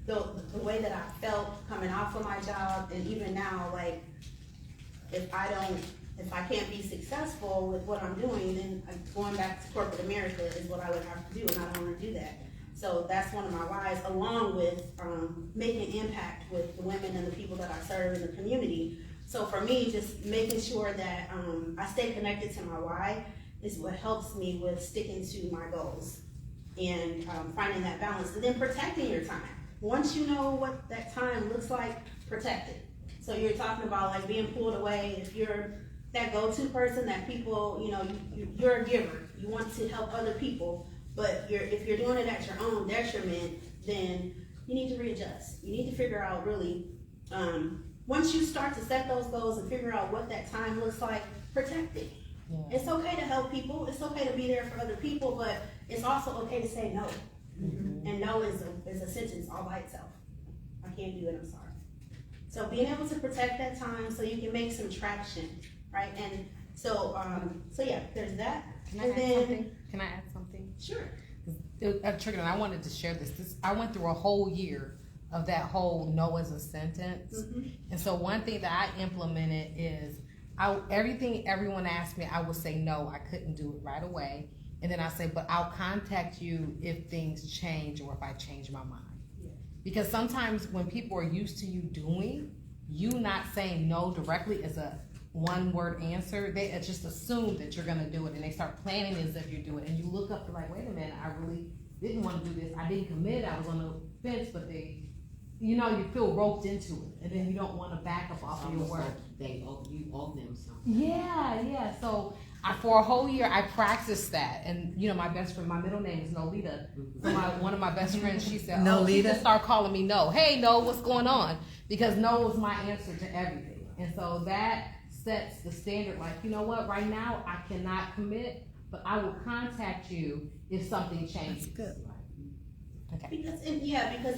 the way that I felt coming off of my job, and even now, like if I can't be successful with what I'm doing, then going back to corporate America is what I would have to do, and I don't want to do that. So that's one of my whys, along with making an impact with the women and the people that I serve in the community. So for me, just making sure that I stay connected to my why is what helps me with sticking to my goals and finding that balance, and then protecting your time. Once you know what that time looks like, protect it. So you're talking about like being pulled away. If you're that go-to person that people, you're a giver. You want to help other people, but if you're doing it at your own detriment, then you need to readjust. You need to figure out really, once you start to set those goals and figure out what that time looks like, protect it. Yeah. It's okay to help people. It's okay to be there for other people, but it's also okay to say no. Mm-hmm. And no is a sentence all by itself. I can't do it, I'm sorry. So being able to protect that time so you can make some traction, right? And so yeah, there's that. Can I add something? Can I add something? Sure. It triggered, and I wanted to share this. I went through a whole year of that whole no as a sentence. Mm-hmm. And so one thing that I implemented is everything everyone asked me, I would say no, I couldn't do it right away. And then I say, but I'll contact you if things change or if I change my mind. Yeah. Because sometimes when people are used to you doing, you not saying no directly as a one-word answer, they just assume that you're gonna do it, and they start planning as if you do it. And you look up, like, wait a minute, I really didn't want to do this. I didn't commit. I was on the fence, but you feel roped into it, and then you don't want to back up off of your word. Like you owe them something. Yeah. So for a whole year, I practiced that, and my best friend, my middle name is Nolita. So one of my best friends, she said, she just started calling me No. Hey, No, what's going on? Because no was my answer to everything, and so that sets the standard. Like, you know what? Right now, I cannot commit, but I will contact you if something changes. That's good. Okay. Because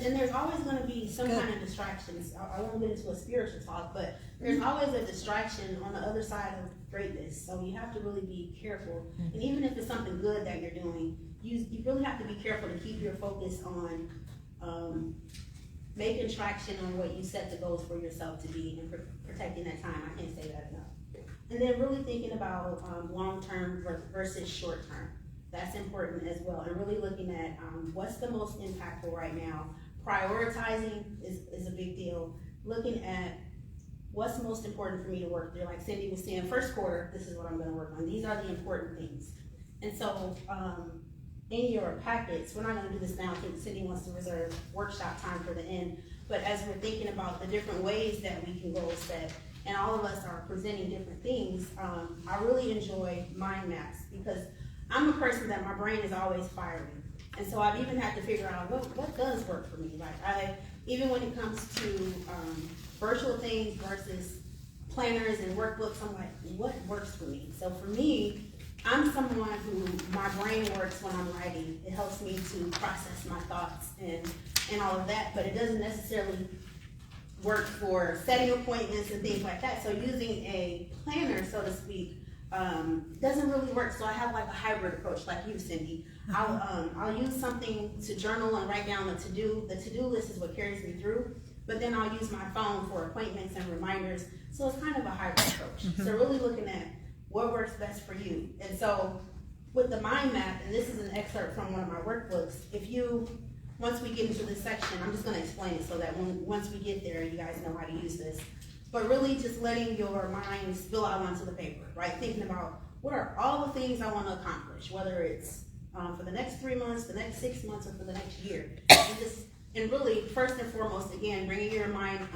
there's always going to be some kind of distractions. I won't get into a spiritual talk, but there's always a distraction on the other side of greatness. So you have to really be careful. Mm-hmm. And even if it's something good that you're doing, you really have to be careful to keep your focus on making traction on what you set the goals for yourself to be and protecting that time. I can't say that enough. And then really thinking about long-term versus short-term. That's important as well. And really looking at what's the most impactful right now. Prioritizing is a big deal. Looking at what's most important for me to work through. Like Cindy was saying, first quarter, this is what I'm gonna work on. These are the important things. And so in your packets, we're not gonna do this now. I think Cindy wants to reserve workshop time for the end. But as we're thinking about the different ways that we can goal set, and all of us are presenting different things, I really enjoy mind maps because I'm a person that my brain is always firing. And so I've even had to figure out what does work for me. Like even when it comes to virtual things versus planners and workbooks, I'm like, what works for me? So for me, I'm someone who, my brain works when I'm writing. It helps me to process my thoughts and all of that, but it doesn't necessarily work for setting appointments and things like that. So using a planner, so to speak, doesn't really work. So I have like a hybrid approach, like you, Cindy. I'll use something to journal and write down the to-do. The to-do list is what carries me through, but then I'll use my phone for appointments and reminders. So it's kind of a hybrid approach. So really looking at what works best for you. And so with the mind map, and this is an excerpt from one of my workbooks, once we get into this section, I'm just gonna explain it so that once we get there, you guys know how to use this. But really just letting your mind spill out onto the paper, right? Thinking about what are all the things I wanna accomplish, whether it's for the next 3 months, the next 6 months, or for the next year. And really, first and foremost, again, bringing your mind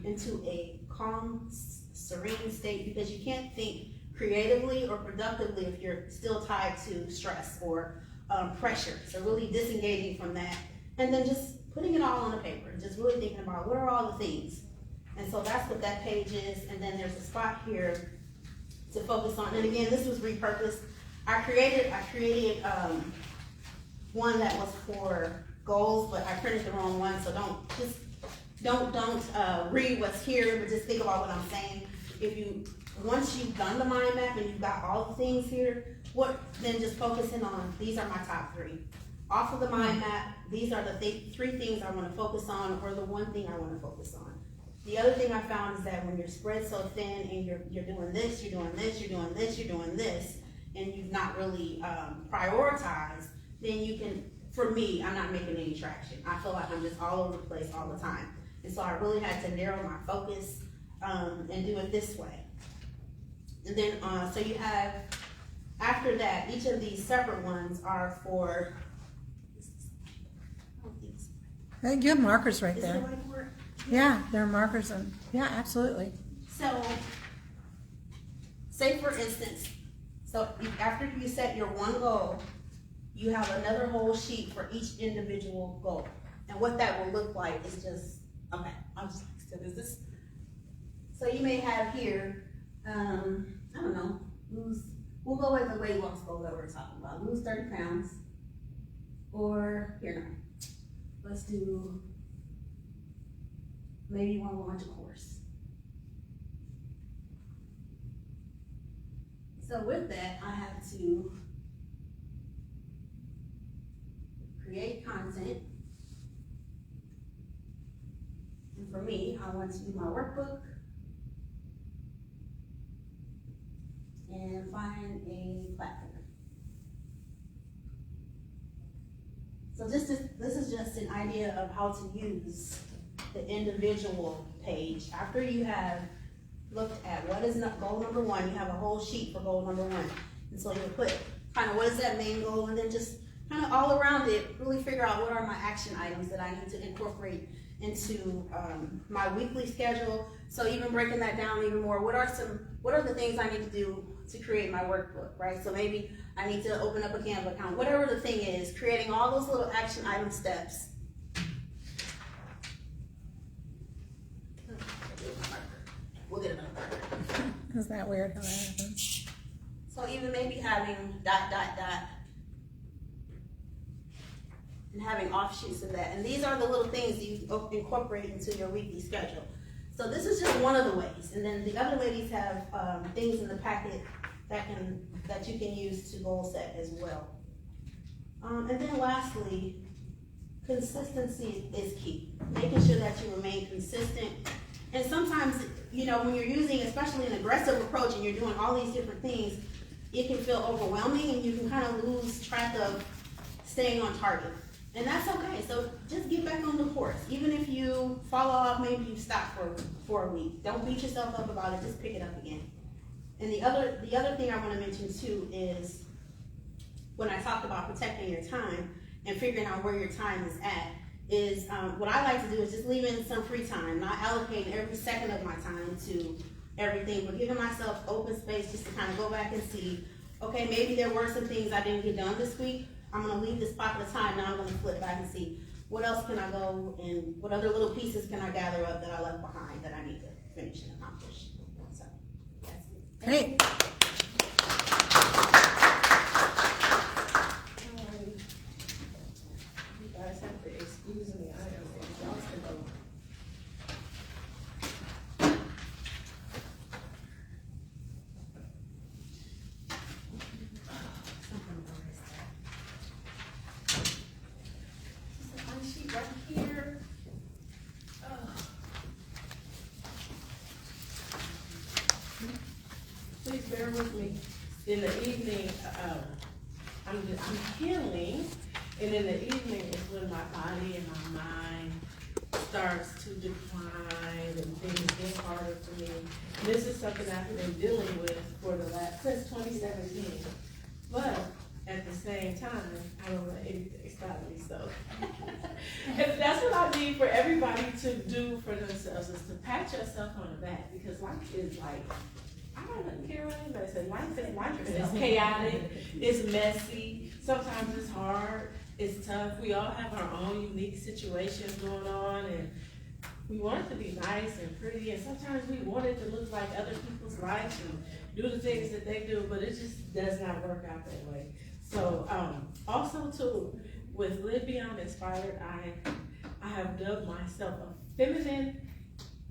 into a calm, serene state, because you can't think creatively or productively if you're still tied to stress or pressure. So really disengaging from that, and then just putting it all on the paper, just really thinking about what are all the things. And so that's what that page is, and then there's a spot here to focus on. And again, this was repurposed. I created one that was for goals, but I printed the wrong one, so don't read what's here, but just think about what I'm saying. Once you've done the mind map and you've got all the things here, then just focusing on, these are my top 3. Off of the mind map, these are the 3 things I wanna focus on, or the one thing I wanna focus on. The other thing I found is that when you're spread so thin and you're doing this, you're doing this, you're doing this, you're doing this, and you've not really prioritized, then you can, for me, I'm not making any traction. I feel like I'm just all over the place all the time. And so I really had to narrow my focus and do it this way. And then, so you have, after that, each of these separate ones are for, Hey, you have markers right is it the there. right word? Yeah, there are markers and, yeah, absolutely. So, say for instance, after you set your one goal, you have another whole sheet for each individual goal. And what that will look like is just, okay, I'm just like, so is this? So you may have here, I don't know, we'll go with the weight loss goal that we're talking about, lose 30 pounds. Or, here now, let's do, maybe you want to launch a course. So with that, I have to create content. And for me, I want to do my workbook and find a platform. So this is just an idea of how to use the individual page. After you have looked at what is goal number 1, you have a whole sheet for goal number 1. And so you'll put kind of what is that main goal, and then just kind of all around it, really figure out what are my action items that I need to incorporate into my weekly schedule. So even breaking that down even more, what are the things I need to do to create my workbook, right? So maybe I need to open up a Canva account, whatever the thing is, creating all those little action item steps. We'll get another marker. Isn't that weird how that happens? So even maybe having ... and having offshoots of that. And these are the little things you incorporate into your weekly schedule. So this is just one of the ways. And then the other ladies have things in the packet that you can use to goal set as well. And then lastly, consistency is key. Making sure that you remain consistent And sometimes, you know, when you're using especially an aggressive approach and you're doing all these different things, it can feel overwhelming and you can kind of lose track of staying on target. And that's okay. So just get back on the course. Even if you fall off, maybe you stop for a week. Don't beat yourself up about it. Just pick it up again. And the other thing I want to mention too is when I talked about protecting your time and figuring out where your time is at, is what I like to do is just leaving some free time, not allocating every second of my time to everything, but giving myself open space just to kind of go back and see, okay, maybe there were some things I didn't get done this week. I'm gonna leave this pocket of time, now I'm gonna flip back and see what else can I go and what other little pieces can I gather up that I left behind that I need to finish and accomplish. So, that's it. Great. You guys have to excuse me, I am exhausted. Is she right here? Please bear with me. In the evening, I'm healing. And in the evening is when my body and my mind starts to decline and things get harder for me. And this is something I've been dealing with for the last, since 2017. But at the same time, I don't let anything stop me, so. And that's what I need for everybody to do for themselves, is to pat yourself on the back, because life is like, I don't care what anybody says, life is chaotic, it's messy, sometimes it's hard. It's tough. We all have our own unique situations going on, and we want it to be nice and pretty, and sometimes we want it to look like other people's lives and do the things that they do, but it just does not work out that way. So, also too, with Live Beyond Inspired, I have dubbed myself a feminine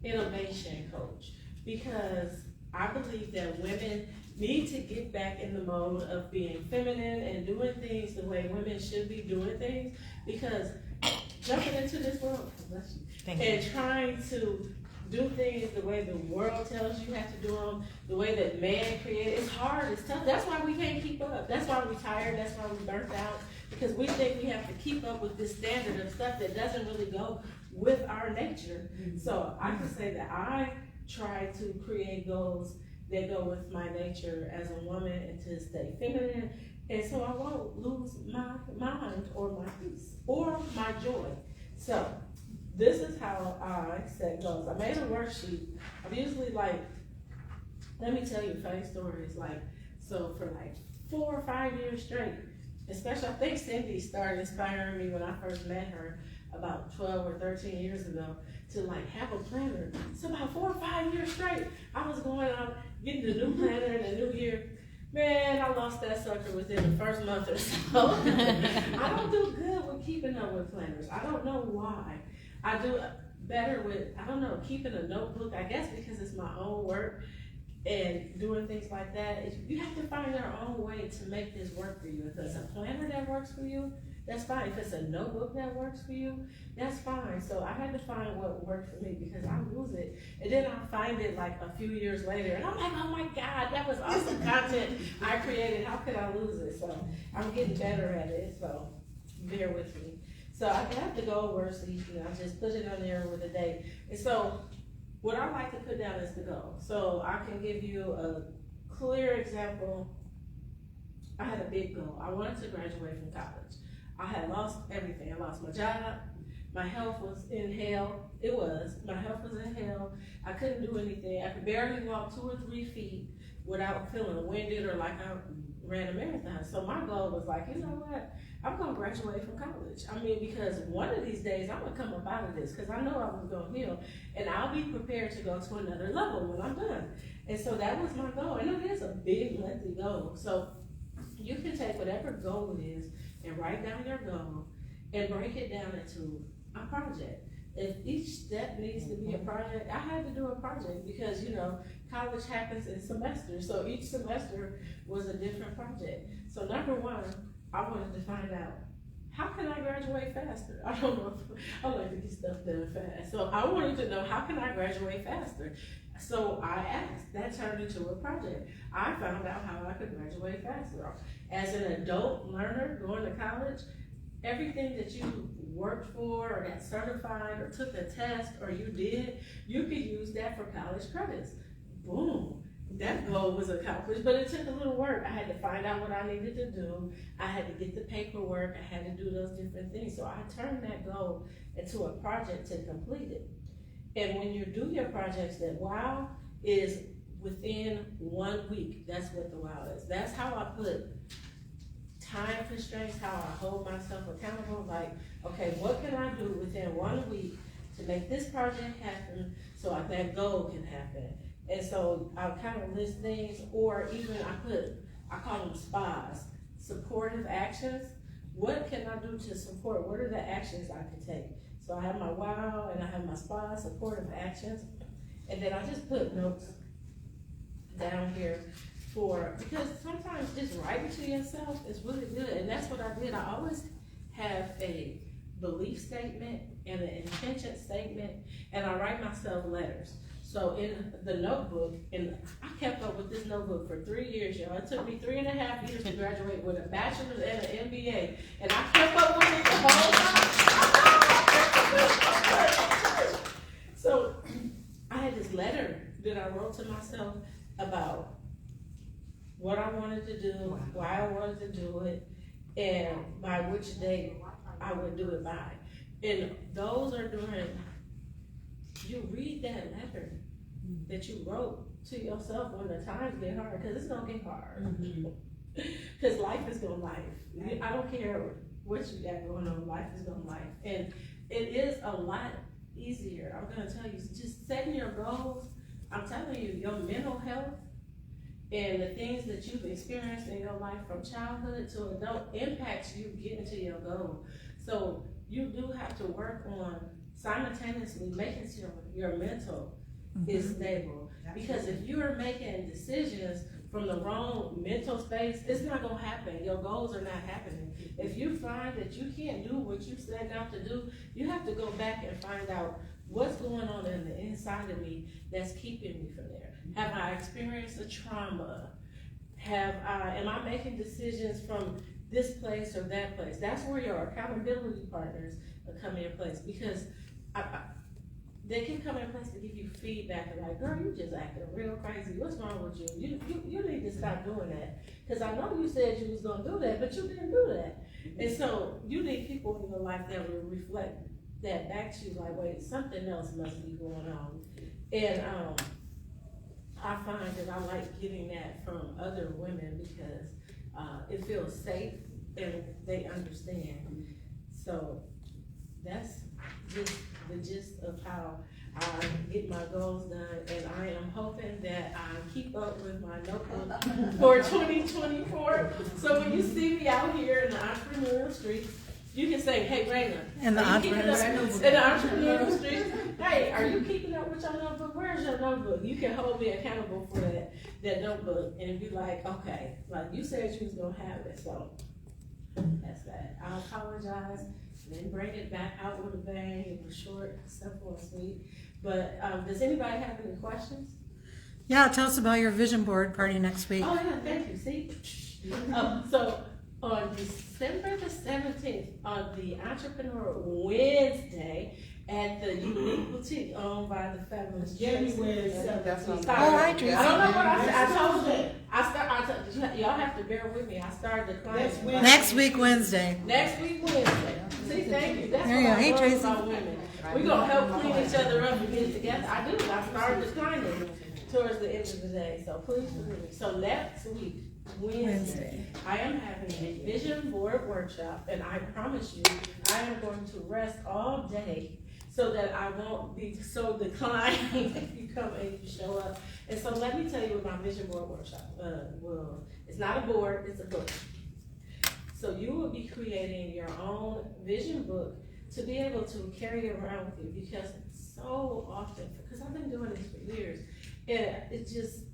innovation coach, because I believe that women need to get back in the mode of being feminine and doing things the way women should be doing things, because jumping into this world and trying to do things the way the world tells you have to do them, the way that man created, it's hard, it's tough. That's why we can't keep up. That's why we're tired, that's why we're burnt out, because we think we have to keep up with this standard of stuff that doesn't really go with our nature. So I can say that I try to create goals that go with my nature as a woman and to stay feminine, and so I won't lose my mind or my peace or my joy. So this is how I set goals. I made a worksheet. I'm usually like, let me tell you funny stories, like, so for like 4 or 5 years straight, especially I think Cindy started inspiring me when I first met her about 12 or 13 years ago, to like have a planner. So about 4 or 5 years straight, I was going out getting the new planner in the new year. Man, I lost that sucker within the first month or so. I don't do good with keeping up with planners. I don't know why. I do better with, I don't know, keeping a notebook, I guess because it's my own work and doing things like that. You have to find your own way to make this work for you. If it's a planner that works for you, that's fine. If it's a notebook that works for you, that's fine. So I had to find what worked for me, because I lose it. And then I find it like a few years later, and I'm like, oh my God, that was awesome content I created. How could I lose it? So I'm getting better at it, so bear with me. So I have the goal worksheet, I just put it on there with a date. And so what I like to put down is the goal. So I can give you a clear example. I had a big goal. I wanted to graduate from college. I had lost everything. I lost my job. My health was in hell. It was. My health was in hell. I couldn't do anything. I could barely walk 2 or 3 feet without feeling winded or like I ran a marathon. So my goal was like, you know what? I'm gonna graduate from college. I mean, because one of these days I'm gonna come up out of this, because I know I was gonna heal, and I'll be prepared to go to another level when I'm done. And so that was my goal. And it is a big, lengthy goal. So you can take whatever goal it is and write down your goal and break it down into a project. If each step needs to be a project, I had to do a project because, college happens in semesters. So each semester was a different project. So number one, I wanted to find out, how can I graduate faster? I don't know, I like to get stuff done fast. So I wanted to know, how can I graduate faster? So I asked, that turned into a project. I found out how I could graduate faster. As an adult learner going to college, everything that you worked for or got certified or took a test or you did, you could use that for college credits. Boom. That goal was accomplished, but it took a little work. I had to find out what I needed to do. I had to get the paperwork. I had to do those different things. So I turned that goal into a project to complete it. And when you do your projects, that wow is within 1 week. That's what the wow is. That's how I put time constraints, how I hold myself accountable. Like, okay, what can I do within 1 week to make this project happen so that goal can happen? And so I'll kind of list things, or even I call them SPAs, supportive actions. What can I do to support? What are the actions I can take? So I have my wow and I have my SPA, supportive actions. And then I just put notes down here because sometimes just writing to yourself is really good. And that's what I did. I always have a belief statement and an intention statement, and I write myself letters. So in the notebook, and I kept up with this notebook for 3 years, y'all. It took me 3.5 years to graduate with a bachelor's and an MBA, and I kept up with it the whole time. So I had this letter that I wrote to myself about what I wanted to do, why I wanted to do it, and by which date I would do it by. And those are during, you read that letter that you wrote to yourself when the times get hard, because it's gonna get hard. Because life is gonna life. I don't care what you got going on, life is gonna life. And it is a lot easier, I'm gonna tell you, just setting your goals. I'm telling you, your mental health and the things that you've experienced in your life from childhood to adult impacts you getting to your goal. So you do have to work on simultaneously making sure your mental is stable. Because if you are making decisions from the wrong mental space, it's not gonna happen. Your goals are not happening. If you find that you can't do what you set out to do, you have to go back and find out what's going on in the inside of me that's keeping me from there. Have I experienced a trauma? Am I making decisions from this place or that place? That's where your accountability partners come in place, because they can come in place to give you feedback and like, girl, you just acting real crazy. What's wrong with you? You need to stop doing that. Because I know you said you was gonna do that, but you didn't do that. And so you need people in your life that will reflect that back to you, like, wait, something else must be going on. And I find that I like getting that from other women because it feels safe and they understand. So that's just the gist of how I get my goals done, and I am hoping that I keep up with my notebook for 2024. So when you see me out here in the entrepreneurial streets, you can say, hey, Raina, In the entrepreneurial streets, hey, are you keeping up with your notebook? Where's your notebook? You can hold me accountable for that notebook and be like, okay, like you said you was gonna have it, so that's that. I apologize. Then bring it back out with a bang. It was short, simple, and sweet. But does anybody have any questions? Yeah, tell us about your vision board party next week. Oh yeah, thank you. See, so on December the 17th, on the Entrepreneur Wednesday at the Unique Boutique owned by the fabulous January 7th. Oh, hi, Tracy. I don't know what I said. I told you. Y'all have to bear with me. I started declining. Next week, Wednesday. Next week, Wednesday. See, thank you. That's There what you go. I Hey, love Tracy. about women. We're going to help clean each other up and get it together. I do. I started declining towards the end of the day. So please forgive me. So next week, Wednesday, I am having a vision board workshop, and I promise you, I am going to rest all day so that I won't be so declining if you come and you show up. And so let me tell you what my vision board workshop it's not a board, it's a book. So you will be creating your own vision book to be able to carry it around with you, because so often, because I've been doing this for years, and it just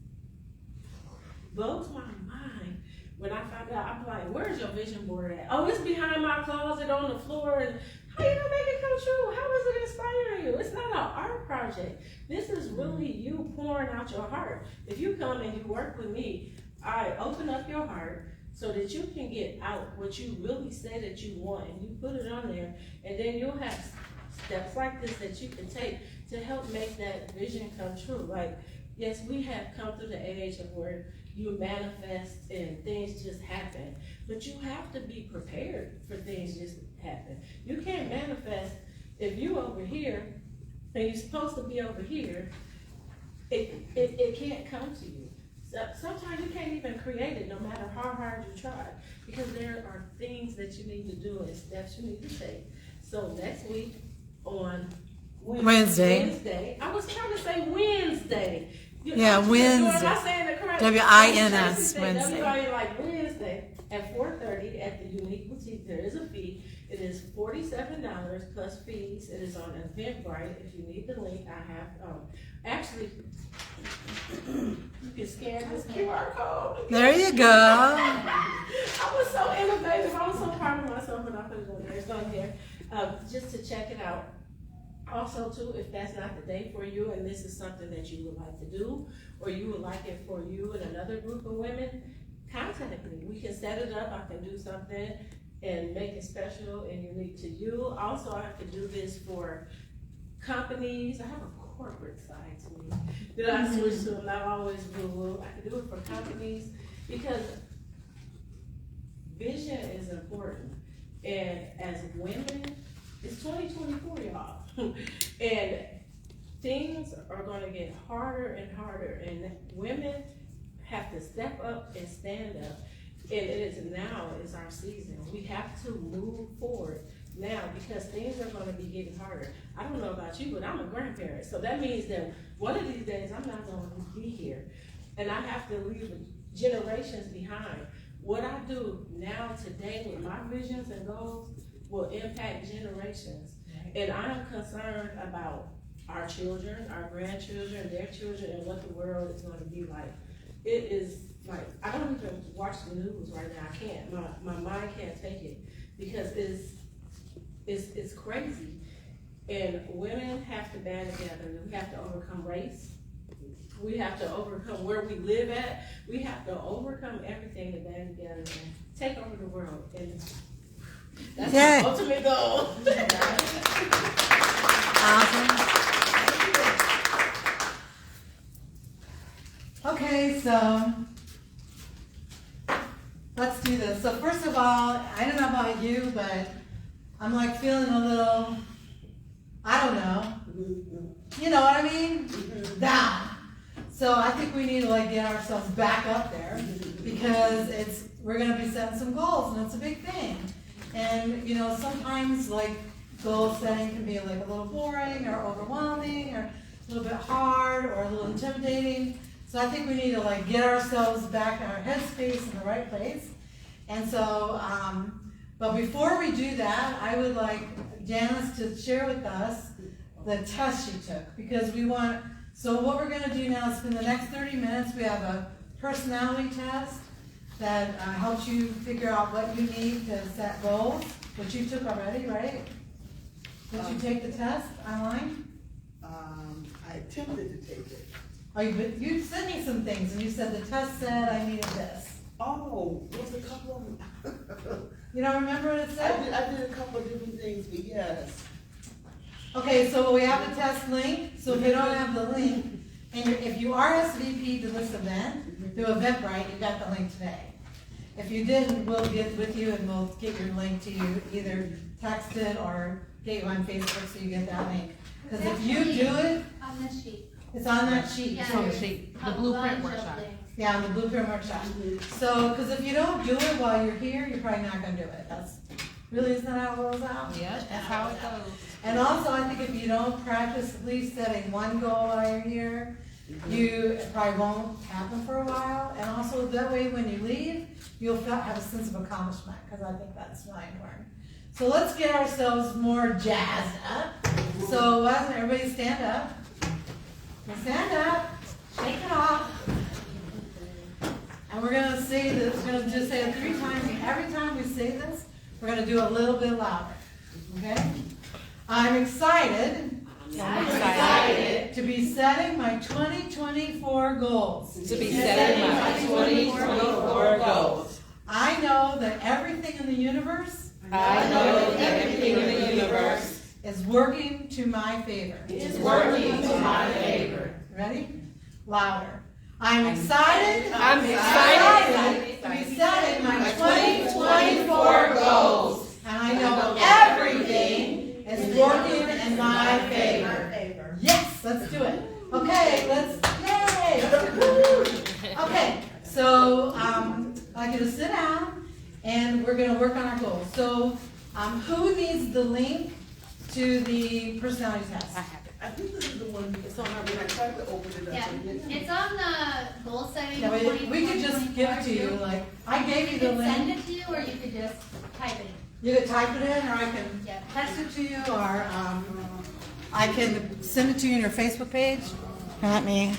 blows my mind when I found out, I'm like, where's your vision board at? Oh, it's behind my closet on the floor. And how you gonna make it come true? How is it inspiring you? It's not an art project. This is really you pouring out your heart. If you come and you work with me, I open up your heart so that you can get out what you really say that you want, and you put it on there, and then you'll have steps like this that you can take to help make that vision come true. Like, yes, we have come through the age of where you manifest and things just happen, but you have to be prepared for things just to happen. You can't manifest if you over here and you're supposed to be over here. It can't come to you. So sometimes you can't even create it, no matter how hard you try, because there are things that you need to do and steps you need to take. So next week on Wednesday. I was trying to say Wednesday. Yeah, Wednesday. Am I saying it correct? WINS, Wednesday. Wednesday. Like Wednesday at 4:30 at the Unique Boutique. There is a fee. It is $47 plus fees. It is on Eventbrite. If you need the link, I have. Actually, you can scan this QR code. There you go. I was so innovative. I was so proud of myself when I put it on there. It's on there. Just to check it out. Also, too, if that's not the day for you and this is something that you would like to do, or you would like it for you and another group of women, contact me. We can set it up. I can do something and make it special and unique to you. Also, I can do this for companies. I have a corporate side to me that I switch to. I'm not always Google. I can do it for companies because vision is important. And as women, it's 2024, y'all. And things are going to get harder and harder, and women have to step up and stand up. And it is now is our season. We have to move forward now because things are going to be getting harder. I don't know about you, but I'm a grandparent, so that means that one of these days I'm not going to be here, and I have to leave generations behind. What I do now today with my visions and goals will impact generations. And I'm concerned about our children, our grandchildren, their children, and what the world is going to be like. It is like, I don't even watch the news right now. I can't. My mind can't take it because it's crazy. And women have to band together. We have to overcome race. We have to overcome where we live at. We have to overcome everything to band together and take over the world. And that's Yay. my ultimate goal. Awesome. Okay, so let's do this. So first of all, I don't know about you, but I'm like feeling a little, I don't know, you know what I mean? Down. So I think we need to like get ourselves back up there because we're gonna be setting some goals and it's a big thing. And you know, sometimes like goal setting can be like a little boring or overwhelming or a little bit hard or a little intimidating. So I think we need to like get ourselves back in our headspace in the right place. And so, but before we do that, I would like Janice to share with us the test she took because we want, so what we're gonna do now is spend the next 30 minutes, we have a personality test that helps you figure out what you need to set goals, which you took already, right? Did you take the test online? I attempted to take it. Oh, you sent me some things and you said the test said I needed this. Oh, there's a couple of them. You don't remember what it said? I did a couple of different things, but yes. Okay, so we have the test link, so if you don't have the link, and if you RSVP to this event, through Eventbrite, you got the link today. If you didn't, we'll get with you and we'll get your link to you, either text it or get you on Facebook so you get that link. Because if you do it, On this sheet. it's on that sheet. Yeah. It's on the sheet, the blueprint workshop. Yeah, on the blueprint workshop. So, because if you don't do it while you're here, you're probably not gonna do it. That's, really, isn't that how it rolls out? Yeah, that's how it goes. And also, I think if you don't practice at least setting one goal while you're here, it probably won't happen for a while. And also, that way when you leave, you'll have a sense of accomplishment, because I think that's really important. So let's get ourselves more jazzed up. So why doesn't everybody stand up? Stand up, shake it off. And we're gonna say this, we're gonna just say it 3 times, and every time we say this, we're gonna do a little bit louder, okay? I'm excited to be setting my 2024 goals. To be setting my 2024 goals. I know that everything in the universe I know that everything in the universe is working to my favor. is working to my favor. Ready? Louder. I'm excited. I'm excited to be setting my 2024 goals. And I know everything is working in my favor. Yes, let's do it. Okay, yay! Okay, so I'd like you to sit down and we're gonna work on our goals. So who needs the link to the personality test? I think this is the one, it's on our, when I tried to open it up. Yeah, it's on the goal setting. Yeah, we could just give it to you, like, I gave you You the could send link. it to you, or you could just type it in. You could type it in, or I can Yeah. text it to you, or I can send it to you in your Facebook page. Let me